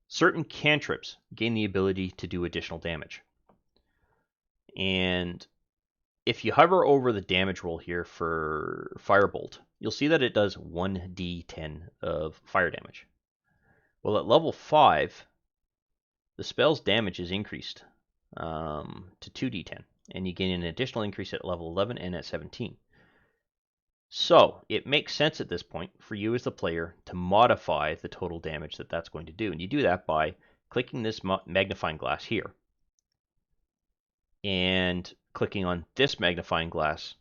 Speaker 1: certain cantrips gain the ability to do additional damage. And if you hover over the damage roll here for Firebolt, you'll see that it does 1d10 of fire damage. Well, at level 5, the spell's damage is increased to 2d10, and you gain an additional increase at level 11 and at 17. So it makes sense at this point for you as the player to modify the total damage that that's going to do. And you do that by clicking this magnifying glass here and clicking on this magnifying glass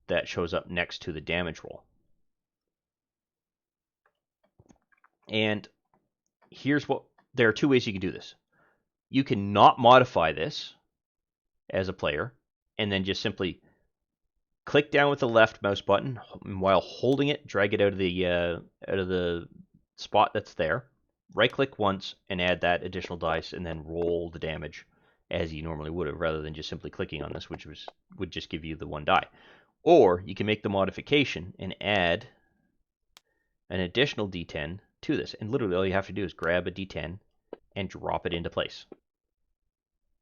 Speaker 1: that shows up next to the damage roll. And here's what, there are two ways you can do this. You can not modify this as a player and then just simply click down with the left mouse button, and while holding it, drag it out of the spot that's there. Right click once and add that additional dice, and then roll the damage as you normally would have, rather than just simply clicking on this, which would just give you the one die. Or you can make the modification and add an additional d10 to this, and literally all you have to do is grab a d10 and drop it into place.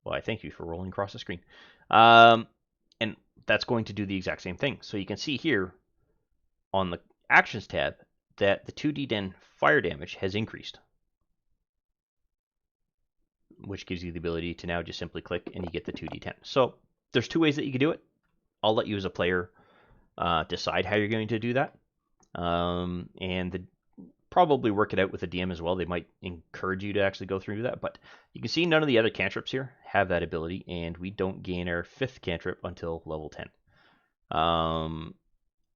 Speaker 1: Well, I thank you for rolling across the screen. And that's going to do the exact same thing. So you can see here on the Actions tab that the 2d10 fire damage has increased, which gives you the ability to now just simply click and you get the 2d10. So there's two ways that you can do it. I'll let you as a player decide how you're going to do that. And probably work it out with the DM as well. They might encourage you to actually go through that. But you can see none of the other cantrips here have that ability, and we don't gain our 5th cantrip until level 10.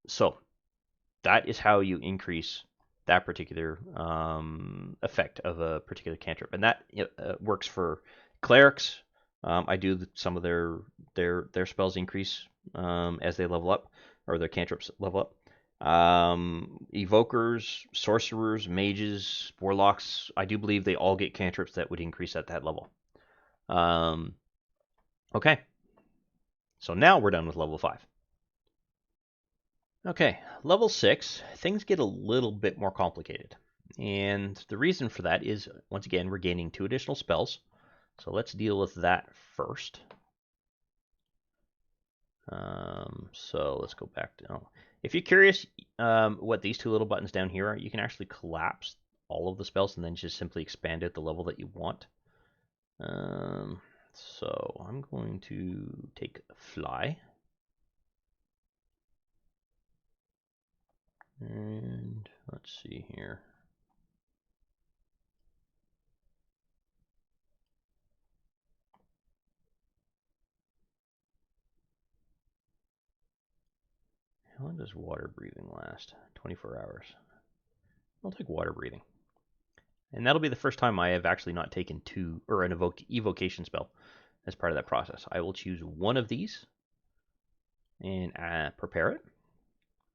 Speaker 1: So that is how you increase that particular effect of a particular cantrip, and that works for clerics. I do some of their spells increase as they level up, or their cantrips level up. Evokers, sorcerers, mages, warlocks, I do believe they all get cantrips that would increase at that level. Okay, so now we're done with level 5. Okay, level 6, things get a little bit more complicated. And the reason for that is, once again, we're gaining 2 additional spells. So let's deal with that first. So let's go back to... Oh. If you're curious what these 2 little buttons down here are, you can actually collapse all of the spells and then just simply expand out the level that you want. So I'm going to take Fly. And let's see here. How long does water breathing last? 24 hours. I'll take water breathing. And that'll be the first time I have actually not taken an evocation spell as part of that process. I will choose one of these and prepare it.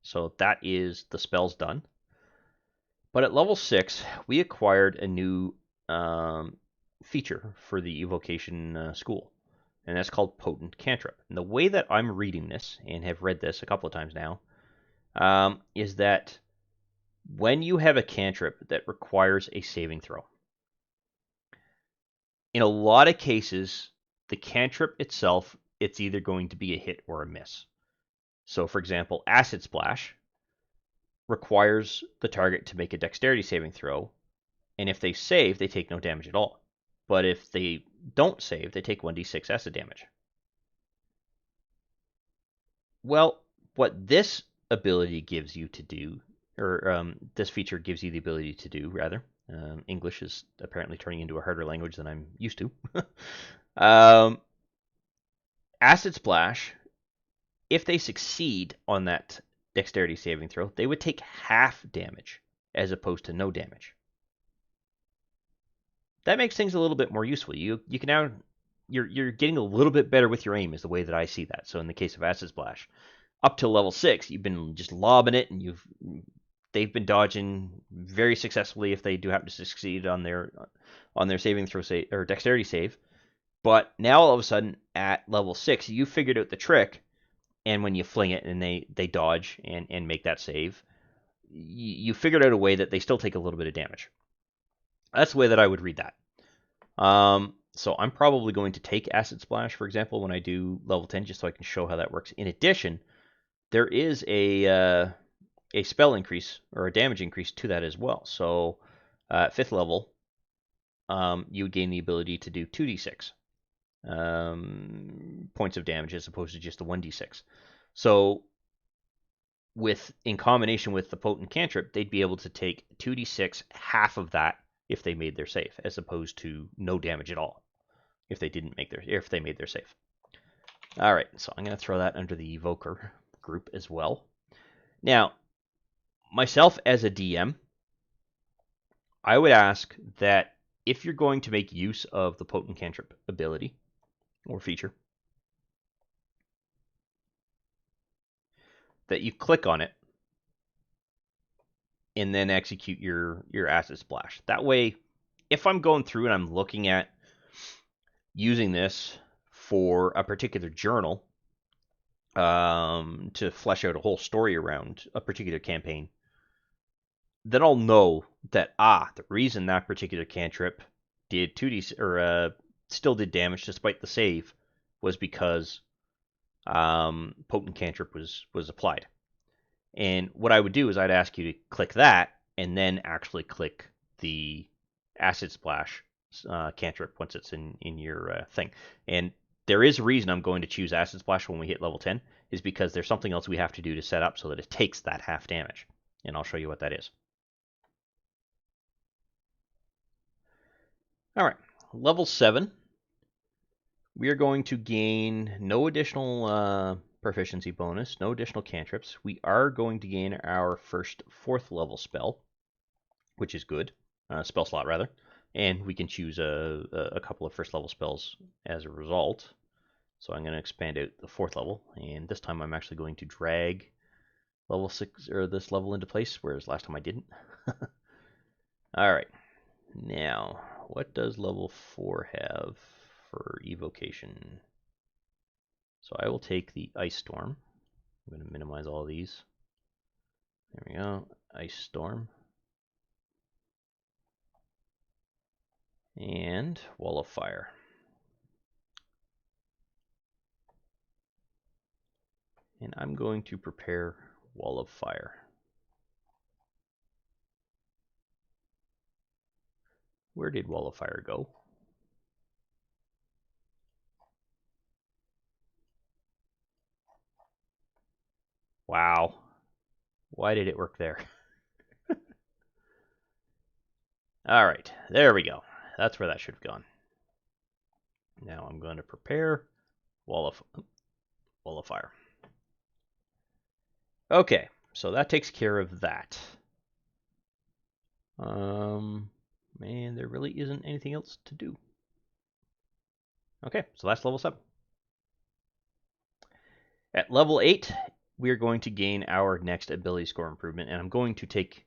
Speaker 1: So that is the spells done. But at level 6, we acquired a new feature for the evocation school, and that's called Potent Cantrip. And the way that I'm reading this, and have read this a couple of times now, is that when you have a cantrip that requires a saving throw, in a lot of cases, the cantrip itself, it's either going to be a hit or a miss. So, for example, Acid Splash requires the target to make a dexterity saving throw, and if they save, they take no damage at all. But if they don't save, they take 1d6 acid damage. Well, what this ability gives you to do, or this feature gives you the ability to do, rather. English is apparently turning into a harder language than I'm used to. Acid Splash, if they succeed on that dexterity saving throw, they would take half damage as opposed to no damage. That makes things a little bit more useful. You can now you're getting a little bit better with your aim, is the way that I see that. So in the case of Acid Splash, up till level 6, you've been just lobbing it, and they've been dodging very successfully if they do happen to succeed on their saving throw or dexterity save. But now all of a sudden at level 6, you figured out the trick, and when you fling it and they dodge and make that save, you figured out a way that they still take a little bit of damage. That's the way that I would read that. So I'm probably going to take Acid Splash, for example, when I do level 10, just so I can show how that works. In addition, there is a spell increase or a damage increase to that as well. So at 5th level, you would gain the ability to do 2d6 points of damage as opposed to just the 1d6. So in combination with the Potent Cantrip, they'd be able to take 2d6, half of that, if they made their save, as opposed to no damage at all if they made their save. All right, so I'm going to throw that under the Evoker group as well. Now, myself as a DM, I would ask that if you're going to make use of the Potent Cantrip ability or feature, that you click on it and then execute your Acid Splash. That way, if I'm going through and I'm looking at using this for a particular journal to flesh out a whole story around a particular campaign, then I'll know that the reason that particular cantrip did 2d or still did damage despite the save was because Potent Cantrip was applied. And what I would do is I'd ask you to click that and then actually click the Acid Splash cantrip once it's in your thing. And there is a reason I'm going to choose Acid Splash when we hit level 10, is because there's something else we have to do to set up so that it takes that half damage. And I'll show you what that is. All right, level 7. We are going to gain no additional proficiency bonus, no additional cantrips. We are going to gain our first 4th level spell, which is good. Spell slot, rather. And we can choose a couple of 1st level spells as a result. So I'm going to expand out the 4th level, and this time I'm actually going to drag level 6 or this level into place, whereas last time I didn't. All right. Now, what does level 4 have for evocation? So I will take the Ice Storm. I'm going to minimize all of these. There we go. Ice Storm. and Wall of Fire. And I'm going to prepare Wall of Fire. Where did Wall of Fire go? Wow. Why did it work there? All right, there we go. That's where that should have gone. Now I'm going to prepare Wall of Fire. Okay, so that takes care of that. Man, there really isn't anything else to do. Okay, so that's level 7. At level 8, we are going to gain our next ability score improvement, and I'm going to take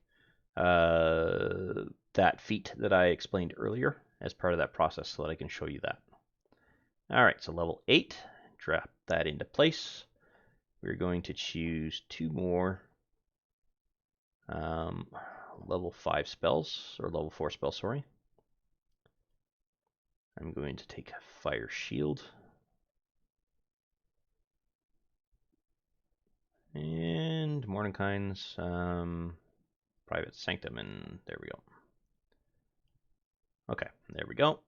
Speaker 1: that feat that I explained earlier as part of that process so that I can show you that. All right, so level 8, drop that into place. We're going to choose 2 more level 5 spells, or level 4 spells, sorry. I'm going to take Fire Shield. And Mordenkainen's Private Sanctum, and there we go. Okay, there we go.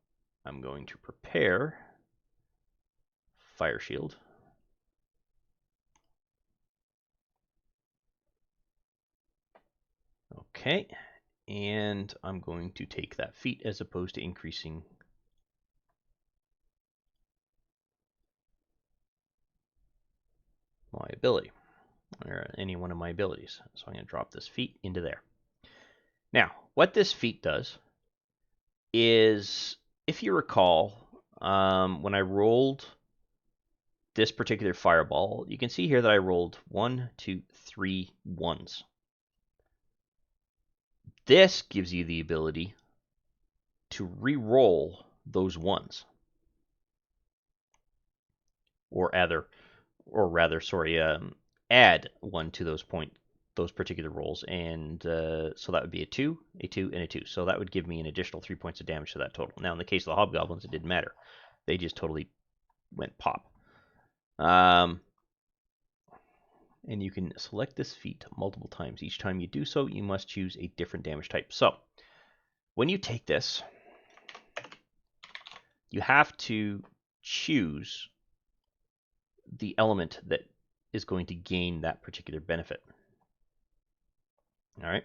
Speaker 1: I'm going to prepare Fire Shield. Okay, and I'm going to take that feat as opposed to increasing my ability, or any one of my abilities. So I'm going to drop this feat into there. Now, what this feat does is, if you recall, when I rolled this particular fireball, you can see here that I rolled 1, 2, 3 ones. This gives you the ability to re-roll those ones, or rather, add 1 to those particular rolls, and so that would be a 2, a 2, and a 2. So that would give me an additional 3 points of damage to that total. Now, in the case of the hobgoblins, it didn't matter; they just totally went pop. And you can select this feat multiple times. Each time you do so, you must choose a different damage type. So, when you take this, you have to choose the element that is going to gain that particular benefit. All right.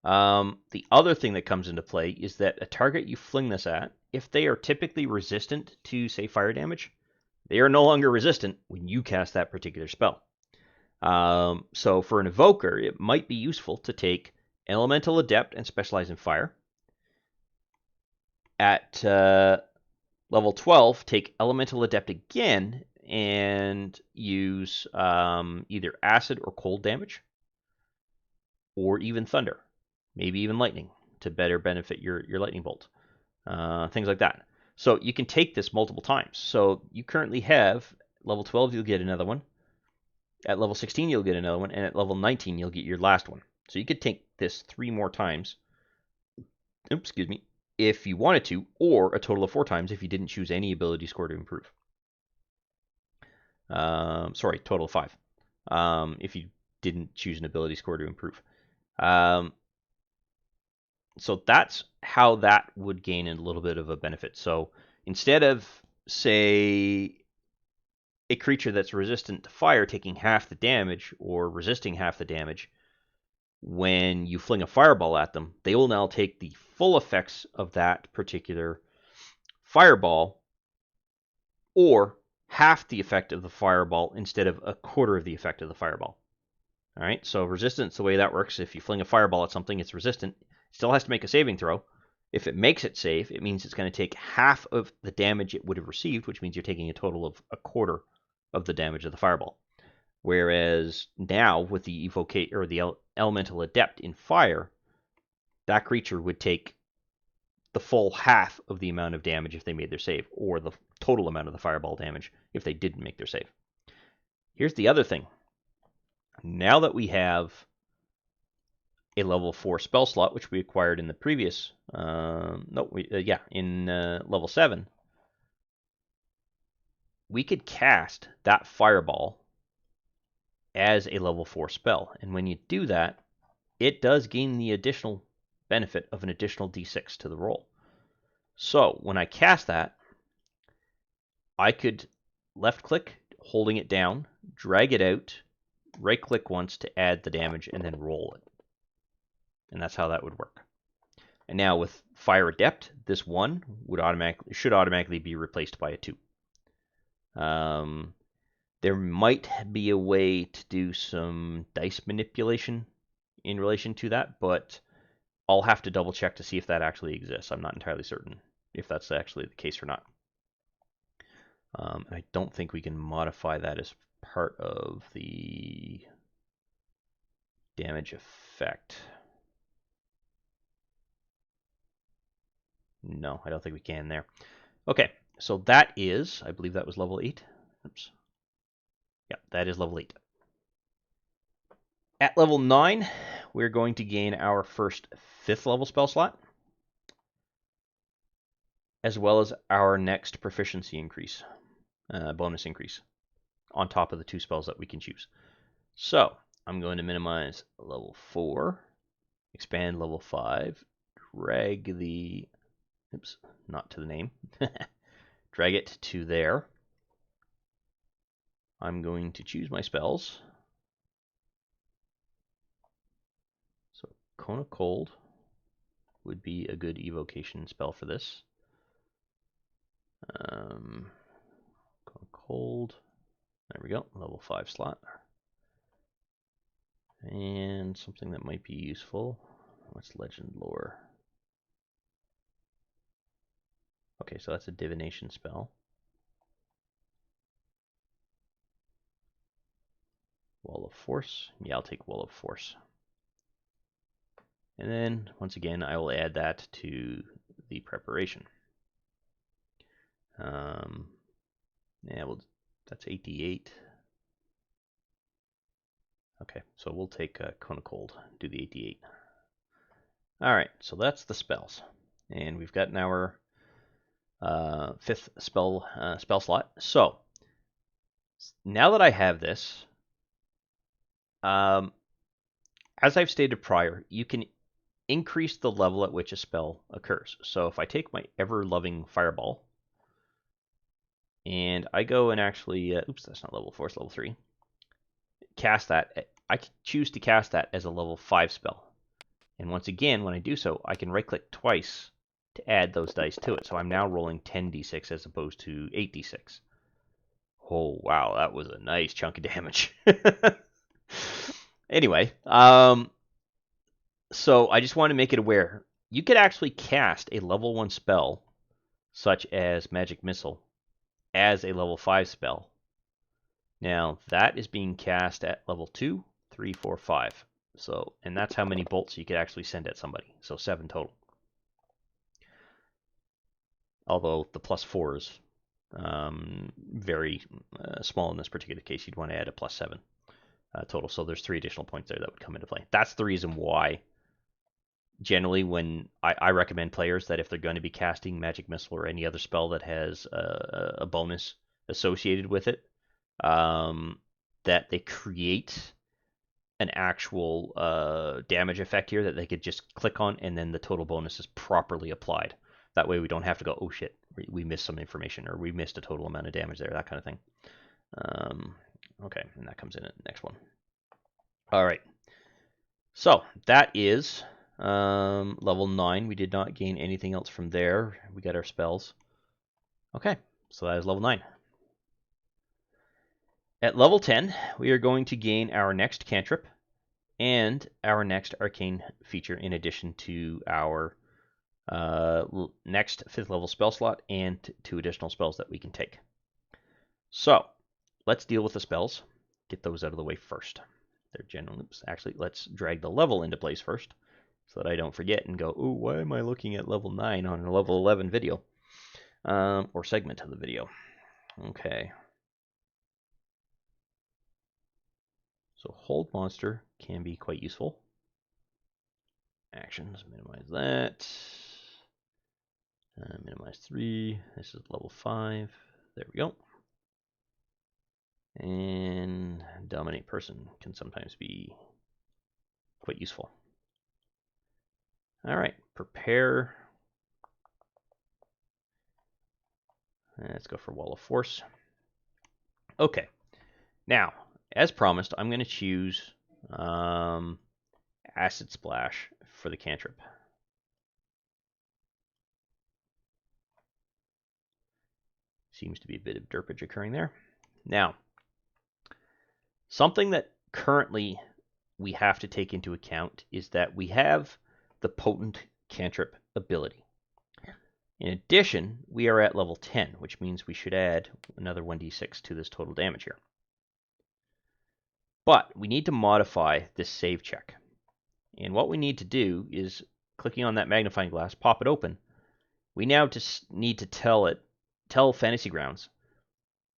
Speaker 1: The other thing that comes into play is that a target you fling this at, if they are typically resistant to, say, fire damage, they are no longer resistant when you cast that particular spell. So for an evoker, it might be useful to take Elemental Adept and Specialize in Fire. At level 12, take Elemental Adept again and use either acid or cold damage, or even thunder, maybe even lightning, to better benefit your lightning bolt, things like that. So you can take this multiple times. So you currently have level 12, you'll get another one. At level 16, you'll get another one, and at level 19, you'll get your last one. So you could take this 3 more times, excuse me, if you wanted to, or a total of 4 times if you didn't choose any ability score to improve. Sorry, total of 5. If you didn't choose an ability score to improve. So that's how that would gain a little bit of a benefit. So instead of, say, a creature that's resistant to fire taking half the damage or resisting half the damage, when you fling a fireball at them, they will now take the full effects of that particular fireball, or half the effect of the fireball instead of a quarter of the effect of the fireball. All right, so resistance, the way that works, if you fling a fireball at something, it's resistant. It still has to make a saving throw. If it makes it save, it means it's going to take half of the damage it would have received, which means you're taking a total of a quarter of the damage of the fireball. Whereas now, with the Evocation or the Elemental Adept in fire, that creature would take the full half of the amount of damage if they made their save, or the total amount of the fireball damage if they didn't make their save. Here's the other thing. Now that we have a level 4 spell slot, which we acquired in the previous, in level 7, we could cast that fireball as a level 4 spell. And when you do that, it does gain the additional benefit of an additional d6 to the roll. So when I cast that, I could left click, holding it down, drag it out, right click once to add the damage, and then roll it. And that's how that would work. And now with Fire Adept, this 1 should automatically be replaced by a 2. There might be a way to do some dice manipulation in relation to that, but I'll have to double check to see if that actually exists. I'm not entirely certain if that's actually the case or not. I don't think we can modify that as part of the damage effect. No, I don't think we can there. Okay, so that is, I believe that was level 8. Oops. Yeah, that is level 8. At level 9, we're going to gain our first 5th level spell slot, as well as our next proficiency increase, bonus increase, on top of the 2 spells that we can choose. So, I'm going to minimize level 4, expand level 5, drag the, oops, not to the name, drag it to there. I'm going to choose my spells. So Cone of Cold would be a good evocation spell for this. Cone of Cold, there we go, level 5 slot. And something that might be useful, what's Legend Lore? Okay, so that's a divination spell. Wall of Force, yeah, I'll take Wall of Force. And then, once again, I will add that to the preparation. Yeah, well, that's 8d8. Okay, so we'll take Cone of Cold, do the 8d8. Alright, so that's the spells. And we've gotten our 5th spell slot. So, now that I have this, as I've stated prior, you can increase the level at which a spell occurs. So if I take my ever-loving Fireball, and I go and actually, oops, that's not level 4, it's level 3, cast that, I can choose to cast that as a level 5 spell. And once again, when I do so, I can right-click twice to add those dice to it. So I'm now rolling 10d6 as opposed to 8d6. Oh, wow, that was a nice chunk of damage. Anyway, so I just want to make it aware. You could actually cast a level 1 spell, such as Magic Missile, as a level 5 spell. Now, that is being cast at level 2, 3, 4, 5. So, and that's how many bolts you could actually send at somebody. So 7 total. Although the plus 4 is very small in this particular case. You'd want to add a plus 7 total. So there's 3 additional points there that would come into play. That's the reason why generally when I recommend players that if they're going to be casting Magic Missile or any other spell that has a bonus associated with it, that they create an actual damage effect here that they could just click on, and then the total bonus is properly applied. That way we don't have to go, oh shit, we missed some information, or we missed a total amount of damage there, that kind of thing. Okay, and that comes in at the next one. All right, so that is level 9. We did not gain anything else from there. We got our spells. Okay, so that is level 9. At level 10, we are going to gain our next cantrip and our next arcane feature in addition to our next 5th level spell slot and 2 additional spells that we can take. So, let's deal with the spells. Get those out of the way first. They're generally, actually, let's drag the level into place first so that I don't forget and go, oh, why am I looking at level 9 on a level 11 video? Or segment of the video. Okay. So hold monster can be quite useful. actions, minimize that. Minimize 3. This is level 5. There we go. And dominate person can sometimes be quite useful. All right, prepare. Let's go for Wall of Force. Okay, now, as promised, I'm going to choose Acid Splash for the cantrip. Seems to be a bit of derpage occurring there. Now, something that currently we have to take into account is that we have the Potent Cantrip ability. In addition, we are at level 10, which means we should add another 1d6 to this total damage here. But we need to modify this save check. And what we need to do is, clicking on that magnifying glass, pop it open. We now just need to tell Fantasy Grounds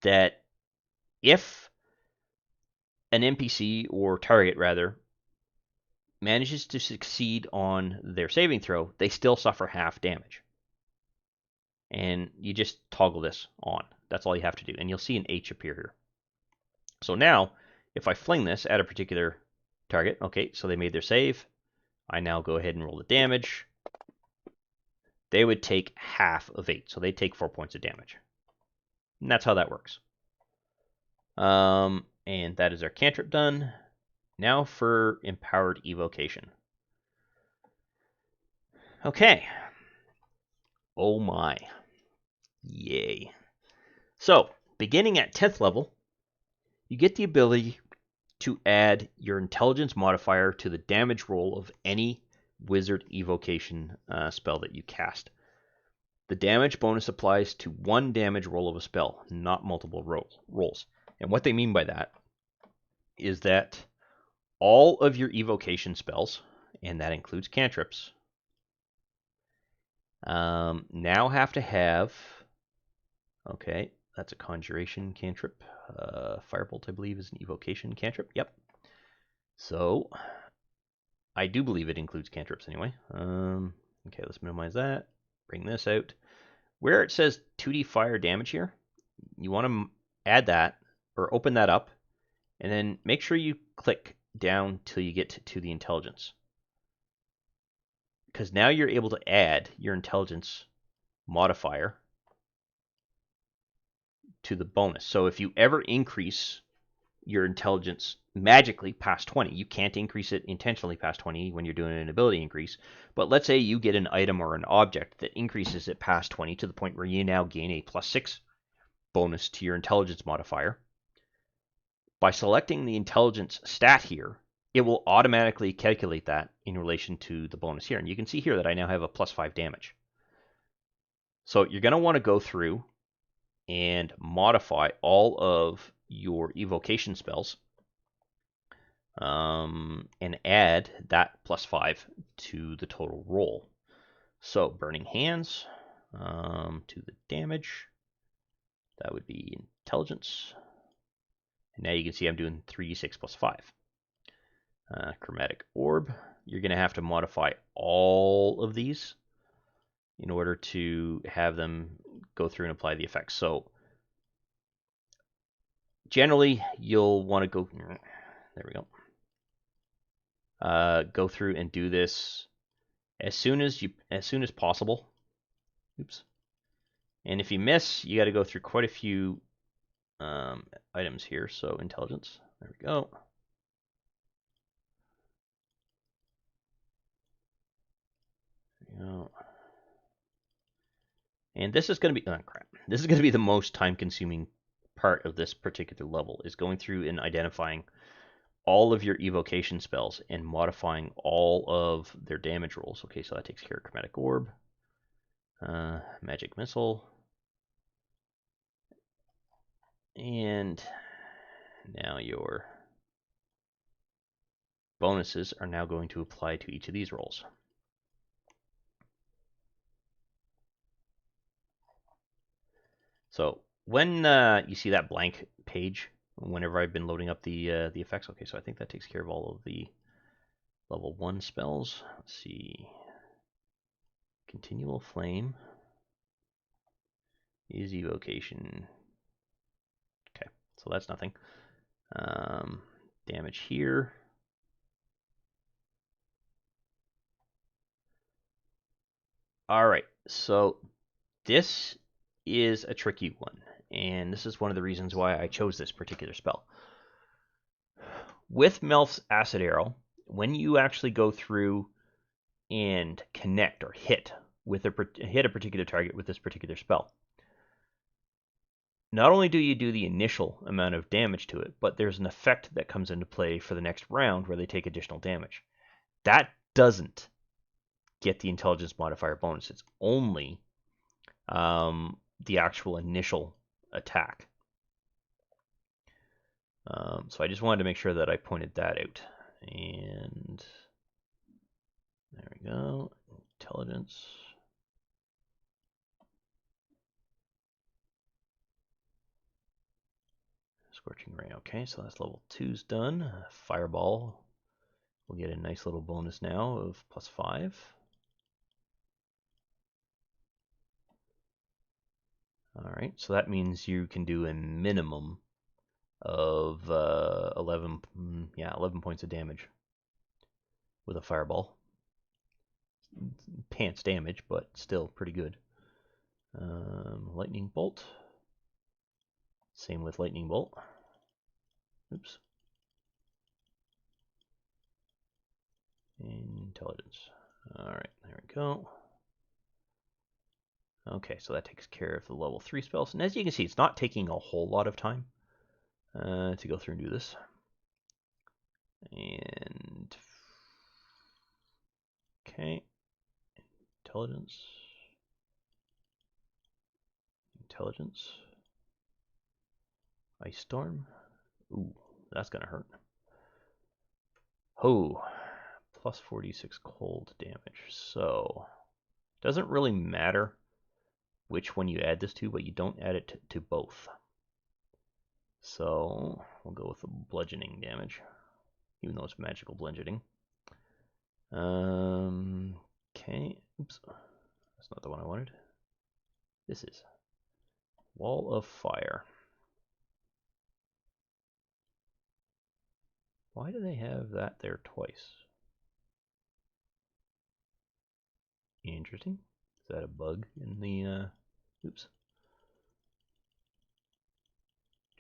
Speaker 1: that if an NPC, or target rather, manages to succeed on their saving throw, they still suffer half damage. And you just toggle this on. That's all you have to do. And you'll see an H appear here. So now, if I fling this at a particular target, okay, so they made their save. I now go ahead and roll the damage. They would take half of 8, so they take 4 points of damage. And that's how that works. And that is our cantrip done. Now for Empowered Evocation. Okay. Oh my. Yay. So, beginning at 10th level, you get the ability to add your intelligence modifier to the damage roll of any wizard evocation spell that you cast. The damage bonus applies to one damage roll of a spell, not multiple rolls. And what they mean by that is that all of your evocation spells, and that includes cantrips, now have to have, okay, that's a conjuration cantrip. Firebolt, I believe, is an evocation cantrip. Yep. So, I do believe it includes cantrips anyway. Okay, let's minimize that. Bring this out. Where it says 2d fire damage here, you want to add that, or open that up, and then make sure you click down till you get to the intelligence. Because now you're able to add your intelligence modifier to the bonus. So if you ever increase your intelligence magically past 20, you can't increase it intentionally past 20 when you're doing an ability increase, but let's say you get an item or an object that increases it past 20 to the point where you now gain a +6 bonus to your intelligence modifier. By selecting the intelligence stat here, it will automatically calculate that in relation to the bonus here. And you can see here that I now have a +5 damage. So you're going to want to go through and modify all of your evocation spells and add that +5 to the total roll. So Burning Hands to the damage, that would be intelligence. And now you can see I'm doing 3d6 + 5. Chromatic Orb, you're going to have to modify all of these in order to have them go through and apply the effects. So generally, you'll want to go, there we go, go through and do this as soon as possible. Oops. And if you miss, you got to go through quite a few items here. So intelligence, there we go. There we go. And this is going to be, oh crap, this is going to be the most time-consuming part of this particular level, is going through and identifying all of your evocation spells and modifying all of their damage rolls. Okay, so that takes care of Chromatic Orb, Magic Missile, and now your bonuses are now going to apply to each of these rolls. So when you see that blank page, whenever I've been loading up the effects, okay, so I think that takes care of all of the Level 1 spells. Let's see. Continual Flame is Evocation. Okay, so that's nothing. Damage here. All right, so this is a tricky one, and this is one of the reasons why I chose this particular spell. With Melf's Acid Arrow, when you actually go through and connect or hit a particular target with this particular spell, not only do you do the initial amount of damage to it, but there's an effect that comes into play for the next round where they take additional damage. That doesn't get the intelligence modifier bonus. It's only the actual initial attack. So I just wanted to make sure that I pointed that out. And there we go. Intelligence. Scorching Ray. Okay, so that's level 2's done. Fireball. We'll get a nice little bonus now of +5. All right, so that means you can do a minimum of 11 points of damage with a fireball. Pants damage, but still pretty good. Lightning bolt. Same with lightning bolt. Oops. Intelligence. All right, there we go. Okay, so that takes care of the level 3 spells. And as you can see, it's not taking a whole lot of time to go through and do this. And okay, intelligence. Ice Storm. Ooh, that's gonna hurt. Oh, +46 cold damage. So, doesn't really matter which one you add this to, but you don't add it to both. So, we'll go with the bludgeoning damage, even though it's magical bludgeoning. Okay, oops, that's not the one I wanted. This is Wall of Fire. Why do they have that there twice? Interesting. Is that a bug in the, oops.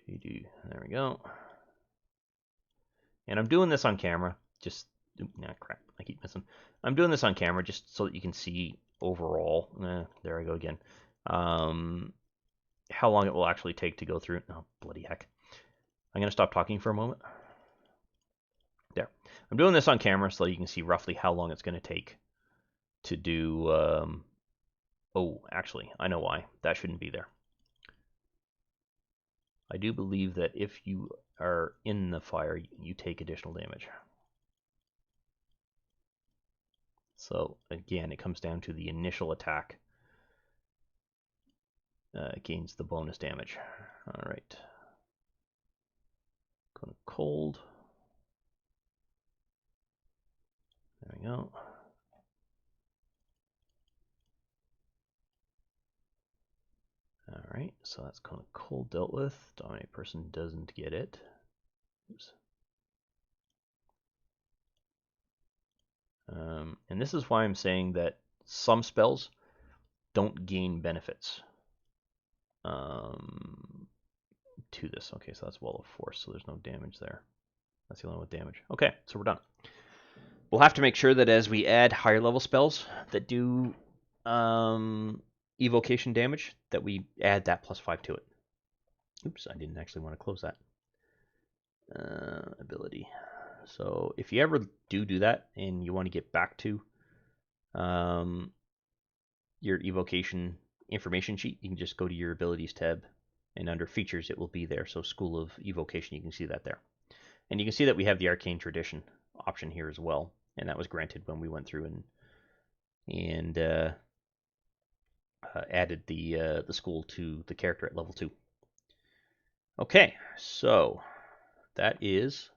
Speaker 1: There we go. And I'm doing this on camera, just, nah, crap, I keep missing. I'm doing this on camera just so that you can see overall, there I go again, how long it will actually take to go through. Oh, bloody heck. I'm going to stop talking for a moment. There. I'm doing this on camera so you can see roughly how long it's going to take to do, oh, actually, I know why. That shouldn't be there. I do believe that if you are in the fire, you take additional damage. So again, it comes down to the initial attack gains the bonus damage. All right. Going to cold. There we go. All right, so that's kind of cold dealt with. Dominate person doesn't get it. Oops. And this is why I'm saying that some spells don't gain benefits to this. Okay, so that's Wall of Force, so there's no damage there. That's the only one with damage. Okay, so we're done. We'll have to make sure that as we add higher level spells that do evocation damage, that we add that +5 to it. Oops, I didn't actually want to close that. Ability. So if you ever do that and you want to get back to your evocation information sheet, you can just go to your abilities tab, and under features it will be there. So School of Evocation, you can see that there. And you can see that we have the Arcane Tradition option here as well, and that was granted when we went through and added the school to the character at level 2. Okay, so that is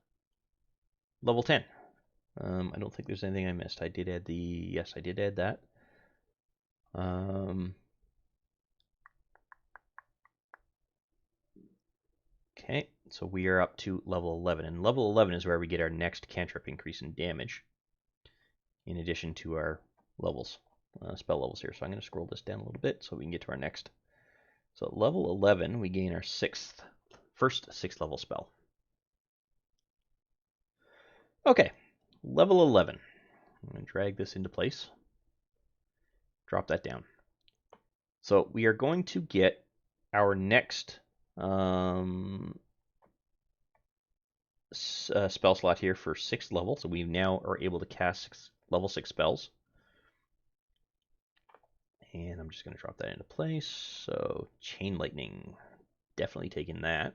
Speaker 1: level 10. I don't think there's anything I missed. I did add yes, I did add that. Okay, so we are up to level 11, and level 11 is where we get our next cantrip increase in damage, in addition to our levels, spell levels here. So I'm going to scroll this down a little bit so we can get to our next. So at level 11, we gain our first 6th level spell. Okay, level 11. I'm going to drag this into place. Drop that down. So we are going to get our next spell slot here for 6th level. So we now are able to cast level 6 spells. And I'm just going to drop that into place. So Chain Lightning, definitely taking that.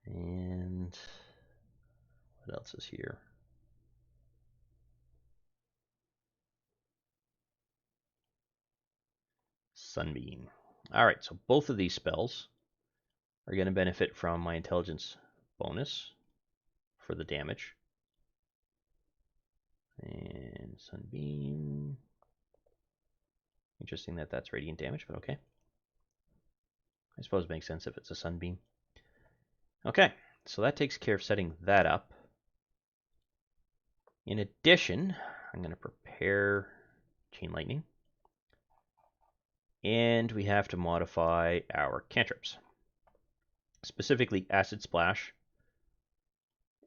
Speaker 1: And what else is here? Sunbeam. All right, so both of these spells are going to benefit from my intelligence bonus for the damage. And Sunbeam. Interesting that that's radiant damage, but okay. I suppose it makes sense if it's a Sunbeam. Okay, so that takes care of setting that up. In addition, I'm going to prepare Chain Lightning. And we have to modify our cantrips. Specifically Acid Splash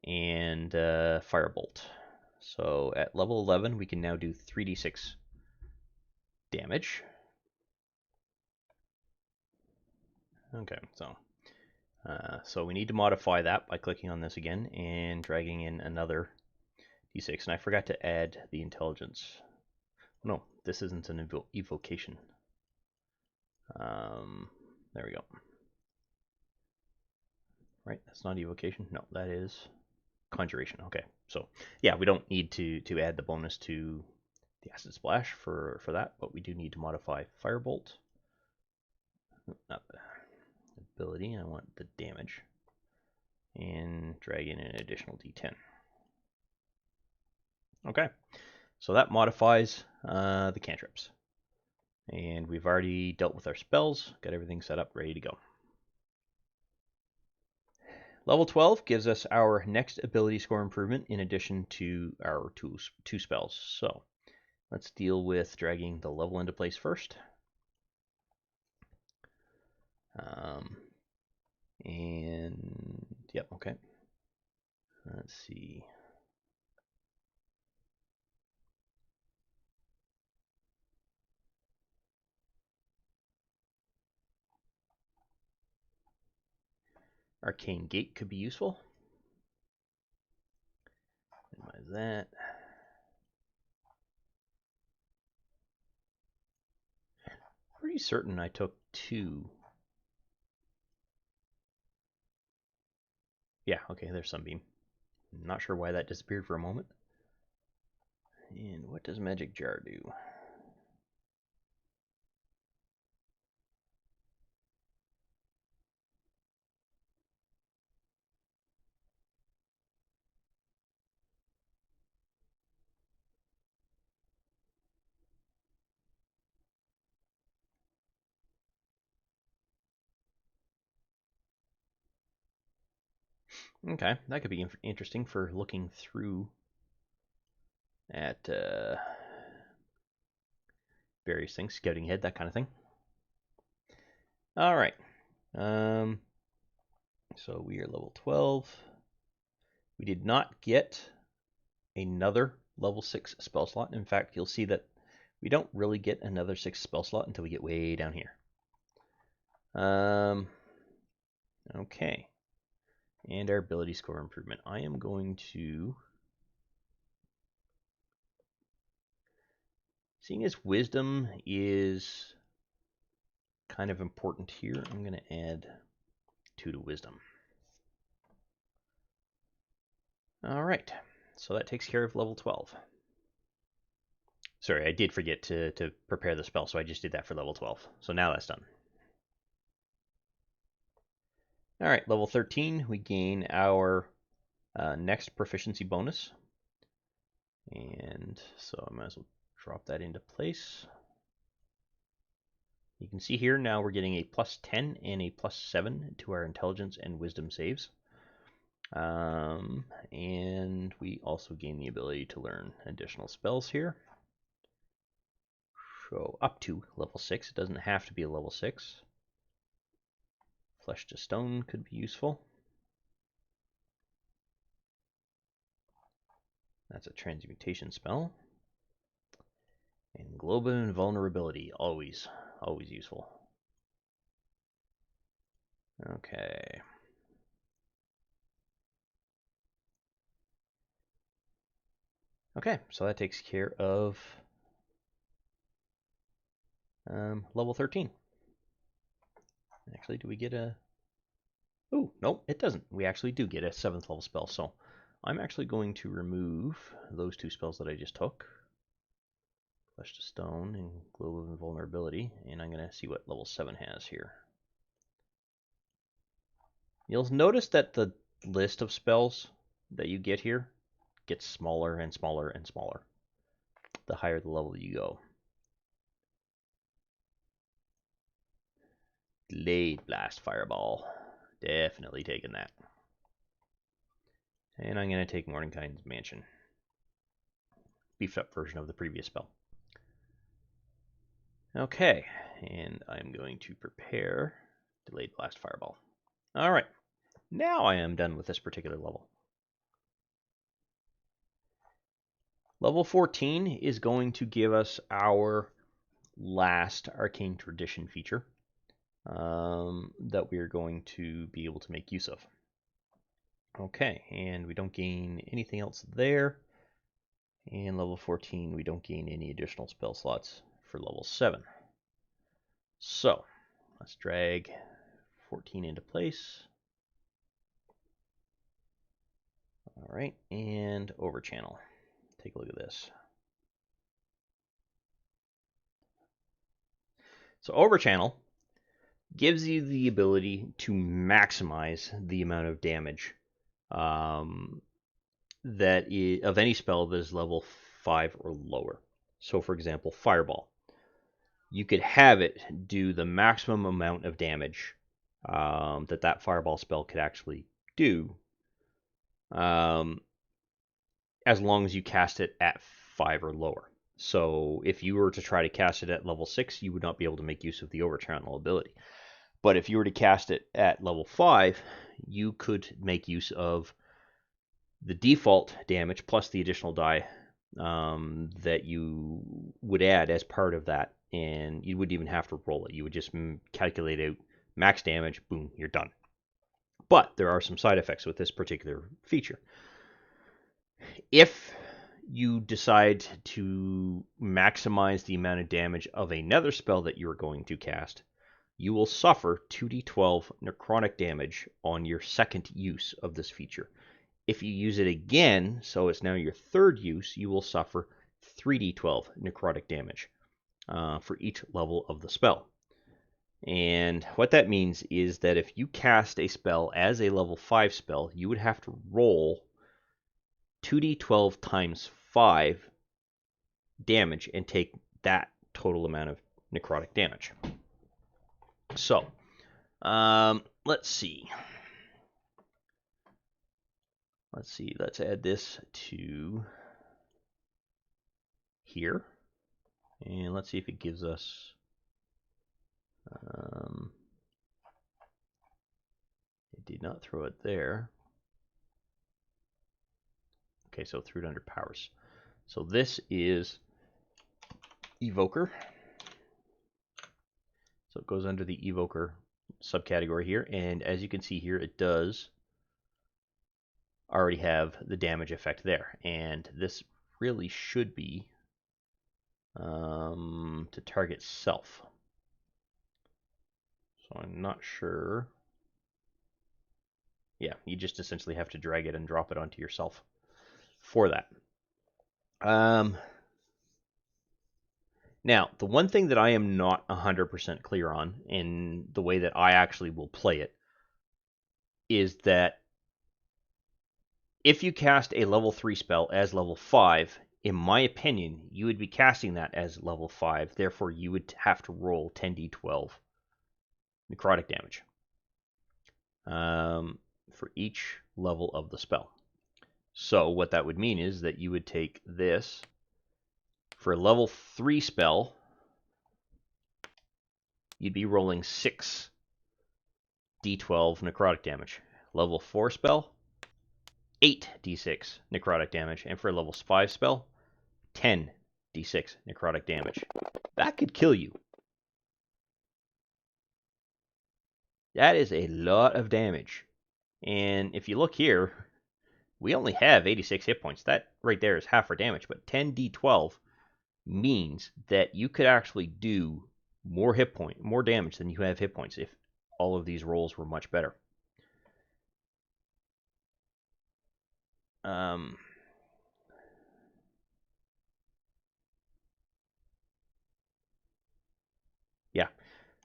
Speaker 1: and Firebolt. So at level 11, we can now do 3d6 damage. Okay, so we need to modify that by clicking on this again and dragging in another d6. And I forgot to add the intelligence. No, this isn't an evocation. There we go. Right, that's not evocation. No, that is conjuration. Okay, so yeah, we don't need to add the bonus to the acid splash for that, but we do need to modify firebolt. Not the ability. I want the damage, and drag in an additional d10. Okay, so that modifies the cantrips, and we've already dealt with our spells. Got everything set up, ready to go. Level 12 gives us our next ability score improvement in addition to our two spells. So let's deal with dragging the level into place first. And yep, okay. Let's see. Arcane Gate could be useful. Minimize that. Pretty certain I took 2. Yeah, okay, there's Sunbeam. Not sure why that disappeared for a moment. And what does Magic Jar do? Okay, that could be interesting for looking through at various things, scouting ahead, that kind of thing. All right. So we are level 12. We did not get another level 6 spell slot. In fact, you'll see that we don't really get another 6 spell slot until we get way down here. Okay. And our ability score improvement. I am going to, seeing as wisdom is kind of important here, I'm going to add 2 to wisdom. All right. So that takes care of level 12. Sorry, I did forget to prepare the spell, so I just did that for level 12. So now that's done. All right, level 13, we gain our next proficiency bonus And so I might as well drop that into place. You can see here now we're getting a +10 and a +7 to our intelligence and wisdom saves. And we also gain the ability to learn additional spells here. So up to level 6. It doesn't have to be a level 6. Flesh to Stone could be useful. That's a transmutation spell. And Global Invulnerability, always useful. Okay. Okay, so that takes care of level 13. Actually, do we get a... Oh, no, it doesn't. We actually do get a 7th level spell, so I'm actually going to remove those 2 spells that I just took. Flesh to Stone and Global Invulnerability, and I'm going to see what level 7 has here. You'll notice that the list of spells that you get here gets smaller and smaller and smaller the higher the level you go. Delayed Blast Fireball. Definitely taking that. And I'm going to take Mordenkind's Mansion. Beefed up version of the previous spell. Okay, and I'm going to prepare Delayed Blast Fireball. Alright, now I am done with this particular level. Level 14 is going to give us our last Arcane Tradition feature that we are going to be able to make use of. Okay, and we don't gain anything else there. And level 14, we don't gain any additional spell slots for level 7. So, let's drag 14 into place. Alright, and Overchannel. Take a look at this. So Overchannel gives you the ability to maximize the amount of damage that is, of any spell that is level 5 or lower. So for example, Fireball. You could have it do the maximum amount of damage that Fireball spell could actually do, as long as you cast it at 5 or lower. So if you were to try to cast it at level 6, you would not be able to make use of the Overchannel ability. But if you were to cast it at level 5, you could make use of the default damage plus the additional die that you would add as part of that. And you wouldn't even have to roll it. You would just calculate out max damage, boom, you're done. But there are some side effects with this particular feature. If you decide to maximize the amount of damage of another spell that you're going to cast, you will suffer 2d12 necrotic damage on your second use of this feature. If you use it again, so it's now your third use, you will suffer 3d12 necrotic damage for each level of the spell. And what that means is that if you cast a spell as a level 5 spell, you would have to roll 2d12 times 5 damage and take that total amount of necrotic damage. So, let's see. Let's add this to here. And let's see if it gives us... it did not throw it there. Okay, so it threw it under powers. So this is Evoker. So it goes under the Evoker subcategory here. And as you can see here, it does already have the damage effect there. And this really should be to target self. So I'm not sure. Yeah, you just essentially have to drag it and drop it onto yourself for that. Now, the one thing that I am not 100% clear on in the way that I actually will play it is that if you cast a level 3 spell as level 5, in my opinion, you would be casting that as level 5. Therefore, you would have to roll 10d12 necrotic damage for each level of the spell. So what that would mean is that you would take this for a level 3 spell. You'd be rolling 6d12 necrotic damage. Level 4 spell, 8d6 necrotic damage. And for a level 5 spell, 10d6 necrotic damage. That could kill you. That is a lot of damage. And if you look here, we only have 86 hit points. That right there is half our damage. But 10d12 means that you could actually do more damage than you have hit points if all of these rolls were much better. Yeah.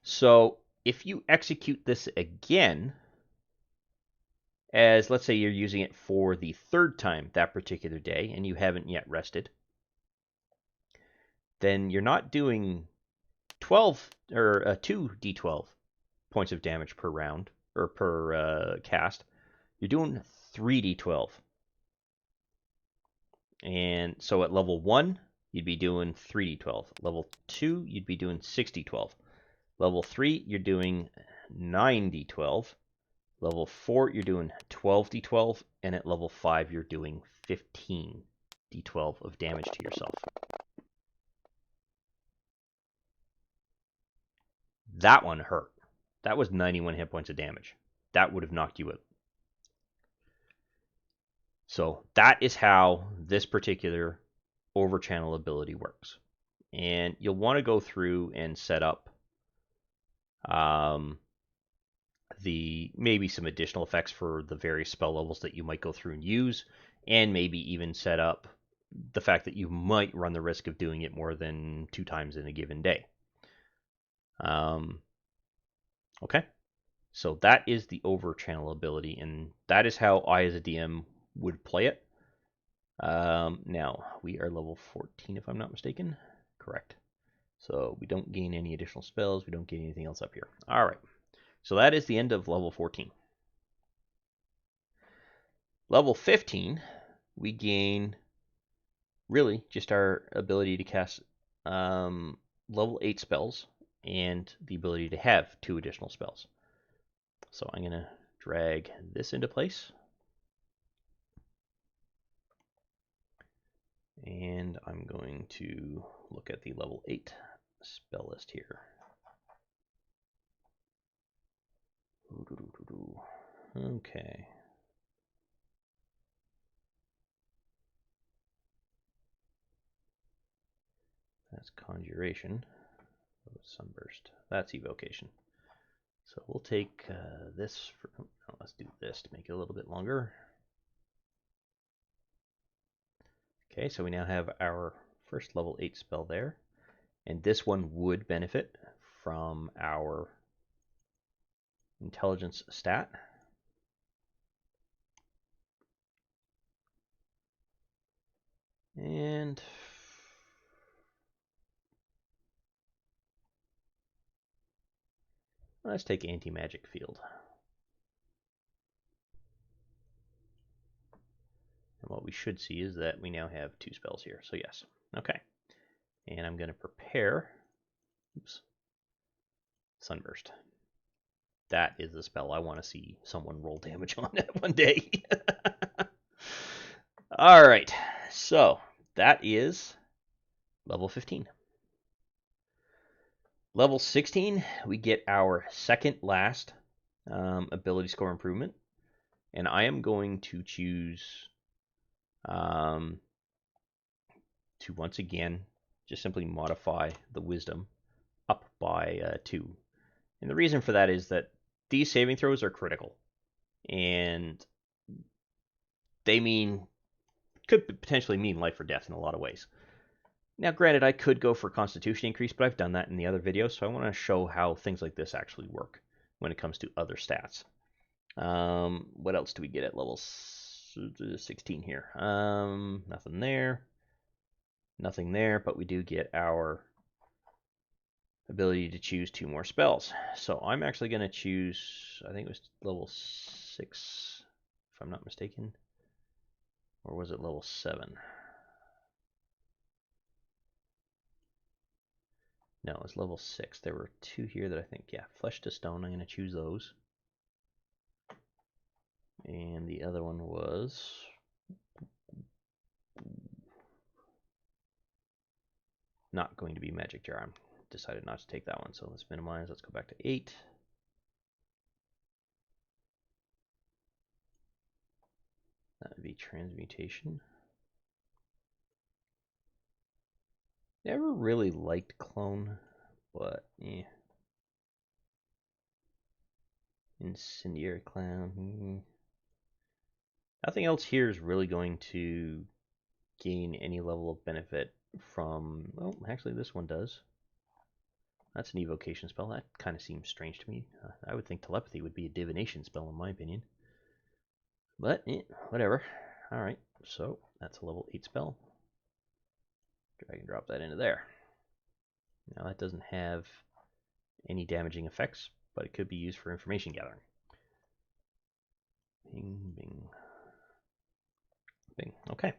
Speaker 1: So if you execute this again, as let's say you're using it for the 3rd time that particular day and you haven't yet rested, then you're not doing 12 or 2d12 points of damage per round or per cast. You're doing 3d12. And so at level 1, you'd be doing 3d12. Level 2, you'd be doing 6d12. Level 3, you're doing 9d12. Level 4, you're doing 12d12. And at level 5, you're doing 15d12 of damage to yourself. That one hurt. That was 91 hit points of damage. That would have knocked you out. So that is how this particular overchannel ability works. And you'll want to go through and set up maybe some additional effects for the various spell levels that you might go through and use, and maybe even set up the fact that you might run the risk of doing it more than 2 times in a given day. Okay, so that is the overchannel ability, and that is how I as a DM would play it. Now, we are level 14 if I'm not mistaken. Correct. So we don't gain any additional spells, we don't gain anything else up here. Alright, so that is the end of level 14. Level 15, we gain really just our ability to cast level 8 spells and the ability to have 2 additional spells. So I'm going to drag this into place. And I'm going to look at the level 8 spell list here. Okay. That's Conjuration. Sunburst. That's Evocation. So we'll take this. Let's do this to make it a little bit longer. Okay, so we now have our first level 8 spell there. And this one would benefit from our intelligence stat. And let's take Anti-Magic Field. And what we should see is that we now have 2 spells here. So yes. Okay. And I'm going to prepare Sunburst. That is the spell I want to see someone roll damage on it one day. All right. So that is level 15. Level 16, we get our second last ability score improvement. And I am going to choose to once again just simply modify the wisdom up by 2. And the reason for that is that these saving throws are critical. And they could potentially mean life or death in a lot of ways. Now, granted, I could go for Constitution increase, but I've done that in the other video, so I want to show how things like this actually work when it comes to other stats. What else do we get at level 16 here? Nothing there. Nothing there, but we do get our ability to choose 2 more spells. So I'm actually going to choose, I think it was level 6, if I'm not mistaken. Or was it level 7? No, it was level 6. There were 2 here that I think, yeah, Flesh to Stone. I'm going to choose those. And the other one was not going to be Magic Jar. I decided not to take that one, so let's minimize. Let's go back to 8. That would be Transmutation. Never really liked Clone, but eh. Incendiary Clown. Nothing else here is really going to gain any level of benefit from... Well, actually this one does. That's an evocation spell. That kind of seems strange to me. I would think telepathy would be a divination spell in my opinion. But, whatever. Alright, so that's a level 8 spell. Drag and drop that into there. Now that doesn't have any damaging effects, but it could be used for information gathering. Bing, bing. Bing. Okay.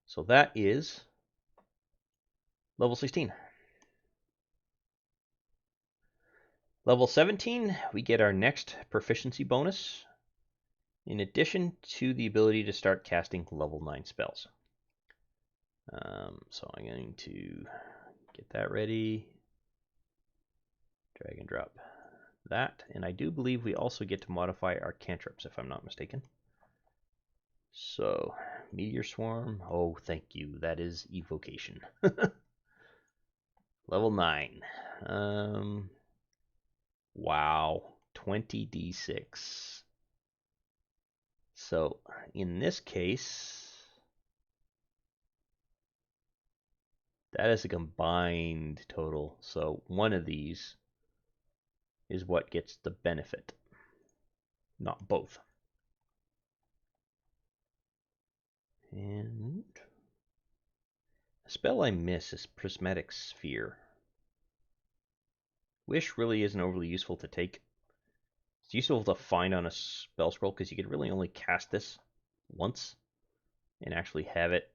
Speaker 1: So that is level 16. Level 17, we get our next proficiency bonus, in addition to the ability to start casting level 9 spells. So I'm going to get that ready, drag and drop that, and I do believe we also get to modify our cantrips, if I'm not mistaken. So, Meteor Swarm, oh thank you, that is Evocation. Level 9. Wow, 20d6. So, in this case, that is a combined total. So, one of these is what gets the benefit, not both. And a spell I miss is Prismatic Sphere. Wish really isn't overly useful to take. It's useful to find on a spell scroll because you could really only cast this once and actually have it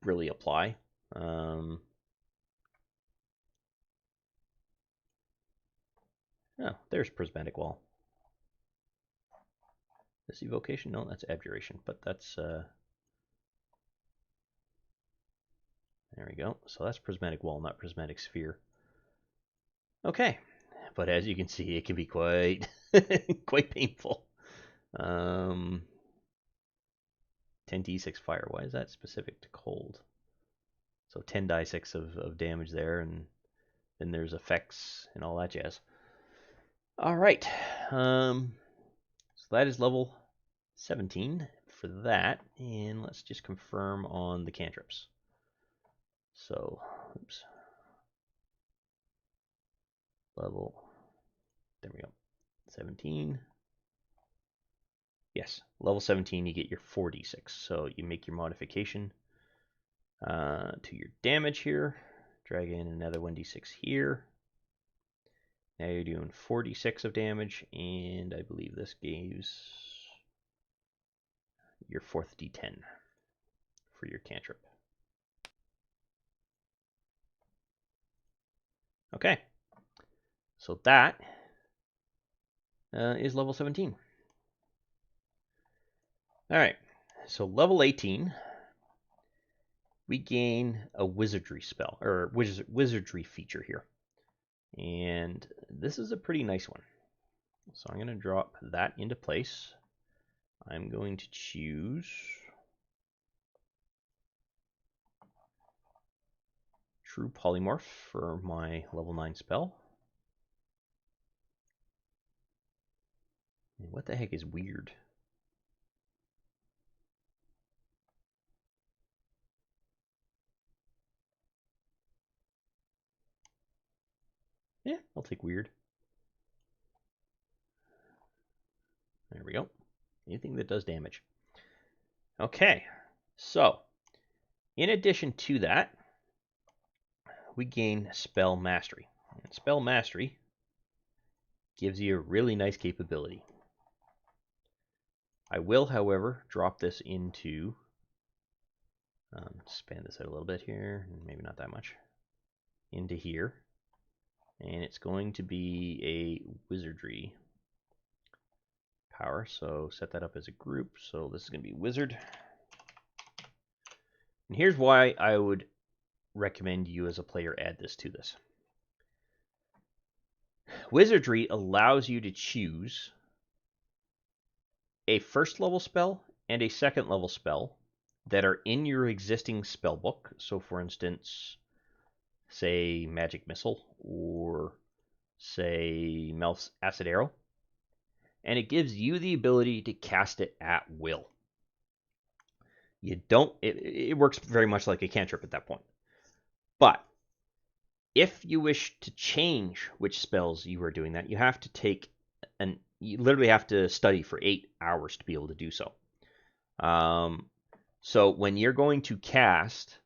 Speaker 1: really apply. Oh, there's Prismatic Wall. This Evocation? No, that's Abjuration, but that's... there we go. So that's Prismatic Wall, not Prismatic Sphere. Okay, but as you can see, it can be quite quite painful. 10d6 fire. Why is that specific to cold? So 10 die 6 of damage there, and then there's effects and all that jazz. All right, so that is level 17 for that, and let's just confirm on the cantrips. So, oops, level, there we go, 17. Yes, level 17, you get your 4d6. So you make your modification to your damage here. Drag in another 1d6 here. Now you're doing 4d6 of damage, and I believe this gives your 4th d10 for your cantrip. Okay, so that is level 17. All right, so level 18, we gain a wizardry spell, or wizardry feature here. And this is a pretty nice one. So I'm going to drop that into place. I'm going to choose True Polymorph for my level 9 spell. And what the heck is weird? Yeah, I'll take weird. There we go. Anything that does damage. Okay, So, in addition to that, we gain Spell Mastery. And Spell Mastery gives you a really nice capability. I will, however, drop this into, expand this out a little bit here, maybe not that much, into here. And it's going to be a wizardry power, so set that up as a group. So this is going to be wizard. And here's why I would recommend you as a player add this to this. Wizardry allows you to choose a first level spell and a second level spell that are in your existing spell book. So for instance, say Magic Missile or say Melf's Acid Arrow. And it gives you the ability to cast it at will. You don't, it works very much like a cantrip at that point. But if you wish to change which spells you are doing that, you have to take you literally have to study for 8 hours to be able to do so. So when you're going to cast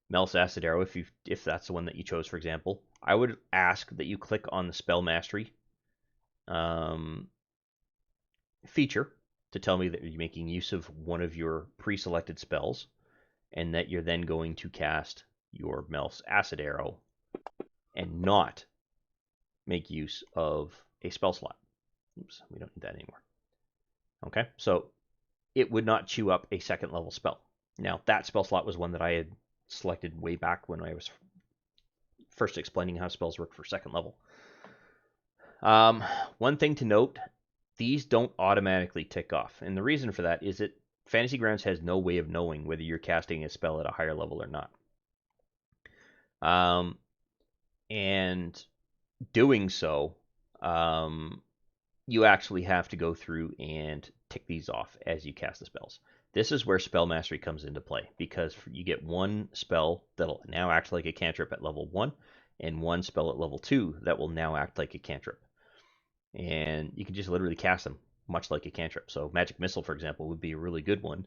Speaker 1: Melf's Acid Arrow, if that's the one that you chose, for example, I would ask that you click on the Spell Mastery feature to tell me that you're making use of one of your pre-selected spells, and that you're then going to cast your Melf's Acid Arrow and not make use of a spell slot. Oops, we don't need that anymore. Okay, so it would not chew up a second level spell. Now, that spell slot was one that I had selected way back when I was first explaining how spells work for second level. One thing to note, these don't automatically tick off. And the reason for that is that Fantasy Grounds has no way of knowing whether you're casting a spell at a higher level or not. And doing so, you actually have to go through and tick these off as you cast the spells. This is where Spell Mastery comes into play, because you get one spell that'll now act like a cantrip at level 1, and one spell at level 2 that will now act like a cantrip. And you can just literally cast them much like a cantrip. So Magic Missile, for example, would be a really good one,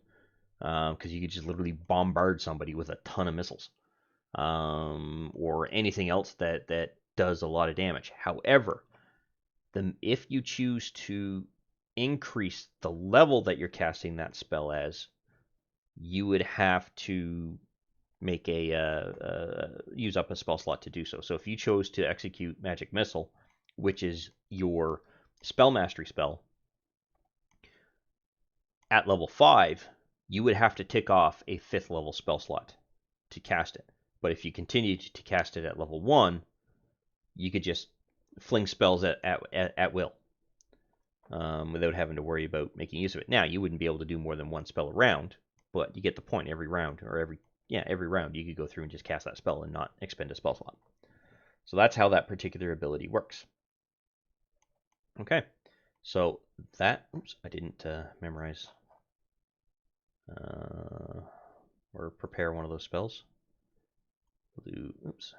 Speaker 1: because you could just literally bombard somebody with a ton of missiles, or anything else that does a lot of damage. However, if you choose to increase the level that you're casting that spell as, you would have to make use up a spell slot to do so. So if you chose to execute Magic Missile, which is your Spell Mastery spell, at level 5, you would have to tick off a 5th level spell slot to cast it. But if you continued to cast it at level 1, you could just fling spells at will, without having to worry about making use of it. Now, you wouldn't be able to do more than one spell a round, but you get the point. Every round, or every round, you could go through and just cast that spell and not expend a spell slot. So that's how that particular ability works. Okay, so that, oops, I didn't memorize or prepare one of those spells. We'll do, oops,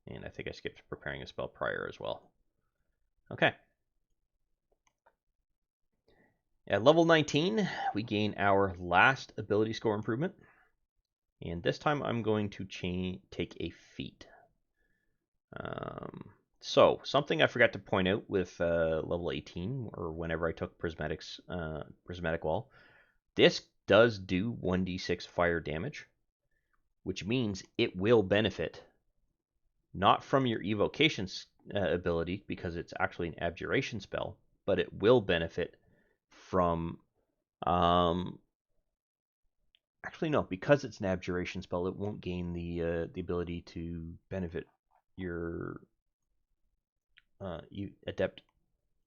Speaker 1: and I think I skipped preparing a spell prior as well. Okay. At level 19, we gain our last ability score improvement. And this time I'm going to take a feat. So, something I forgot to point out with level 18, or whenever I took Prismatic Wall, this does do 1d6 fire damage, which means it will benefit not from your Evocation ability, because it's actually an Abjuration spell, but it will benefit from, actually no, because it's an Abjuration spell, it won't gain the ability to benefit your Adept.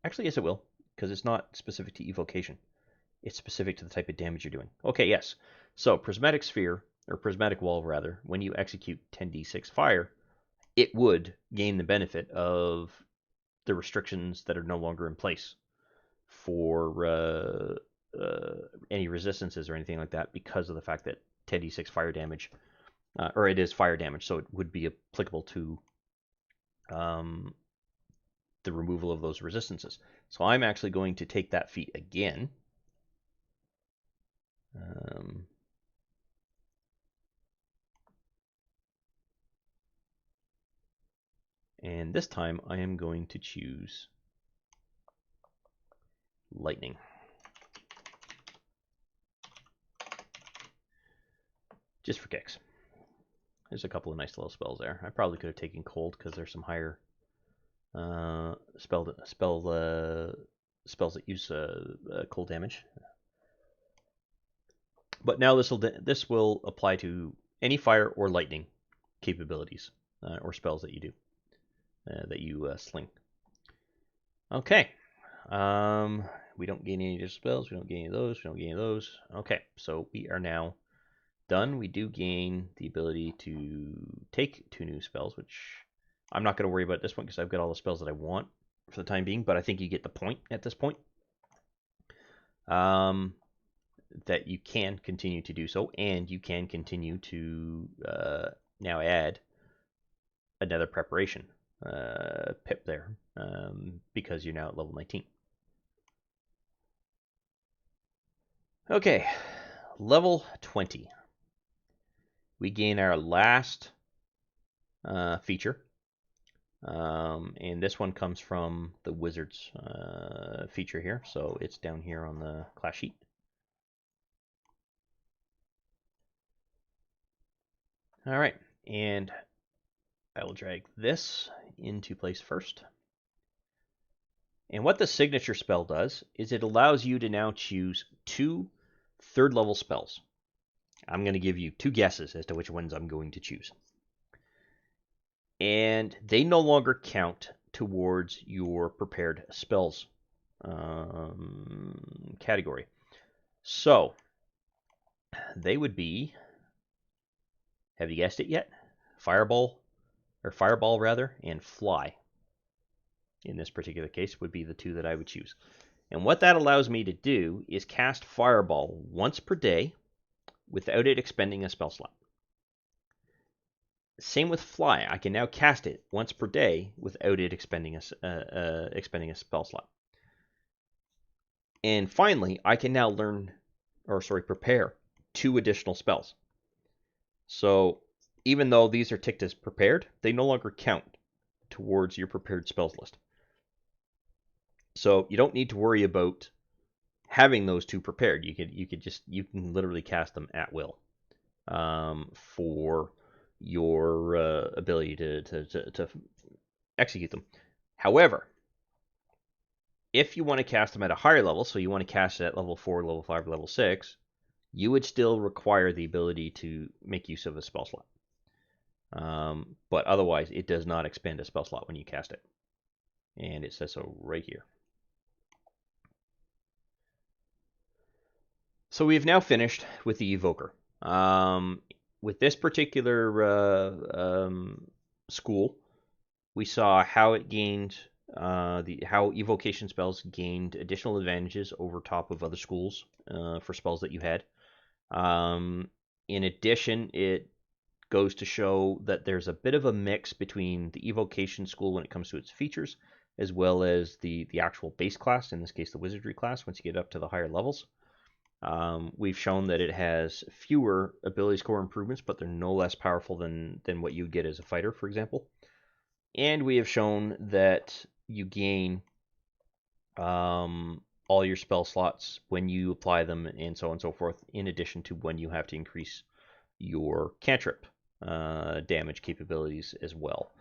Speaker 1: Actually, yes, it will, because it's not specific to Evocation. It's specific to the type of damage you're doing. Okay, yes. So Prismatic Sphere, or Prismatic Wall rather, when you execute 10d6 fire, it would gain the benefit of the restrictions that are no longer in place for any resistances or anything like that, because of the fact that 10d6 fire damage, or it is fire damage, so it would be applicable to the removal of those resistances. So I'm actually going to take that feat again. And this time I am going to choose Lightning. Just for kicks. There's a couple of nice little spells there. I probably could have taken Cold because there's some higher spells that use cold damage. But now this will apply to any fire or lightning capabilities or spells that you do, that you sling. Okay. We don't gain any additional spells. We don't gain any of those. We don't gain any of those. Okay, so we are now done. We do gain the ability to take 2 new spells, which I'm not going to worry about this one because I've got all the spells that I want for the time being, but I think you get the point at this point. That you can continue to do so, and you can continue to now add another preparation pip there, because you're now at level 19. Okay, level 20. We gain our last feature, and this one comes from the Wizards feature here, so it's down here on the class sheet. All right, and I will drag this into place first. And what the signature spell does is it allows you to now choose 2 third-level spells. I'm going to give you 2 guesses as to which ones I'm going to choose. And they no longer count towards your prepared spells category. So they would be, have you guessed it yet? Fireball rather, and Fly. In this particular case would be the 2 that I would choose. And what that allows me to do is cast Fireball once per day without it expending a spell slot. Same with Fly. I can now cast it once per day without it expending a spell slot. And finally, I can now prepare 2 additional spells. So even though these are ticked as prepared, they no longer count towards your prepared spells list. So you don't need to worry about having those 2 prepared. You can literally cast them at will for your ability to execute them. However, if you want to cast them at a higher level, so you want to cast it at level 4, level 5, level 6, you would still require the ability to make use of a spell slot. But otherwise, it does not expend a spell slot when you cast it. And it says so right here. So we've now finished with the Evoker. With this particular school, we saw how it gained how evocation spells gained additional advantages over top of other schools for spells that you had. In addition, it goes to show that there's a bit of a mix between the evocation school when it comes to its features, as well as the actual base class, in this case the wizardry class, once you get up to the higher levels. We've shown that it has fewer ability score improvements, but they're no less powerful than what you get as a fighter, for example. And we have shown that you gain all your spell slots when you apply them, and so on and so forth, in addition to when you have to increase your cantrip damage capabilities as well.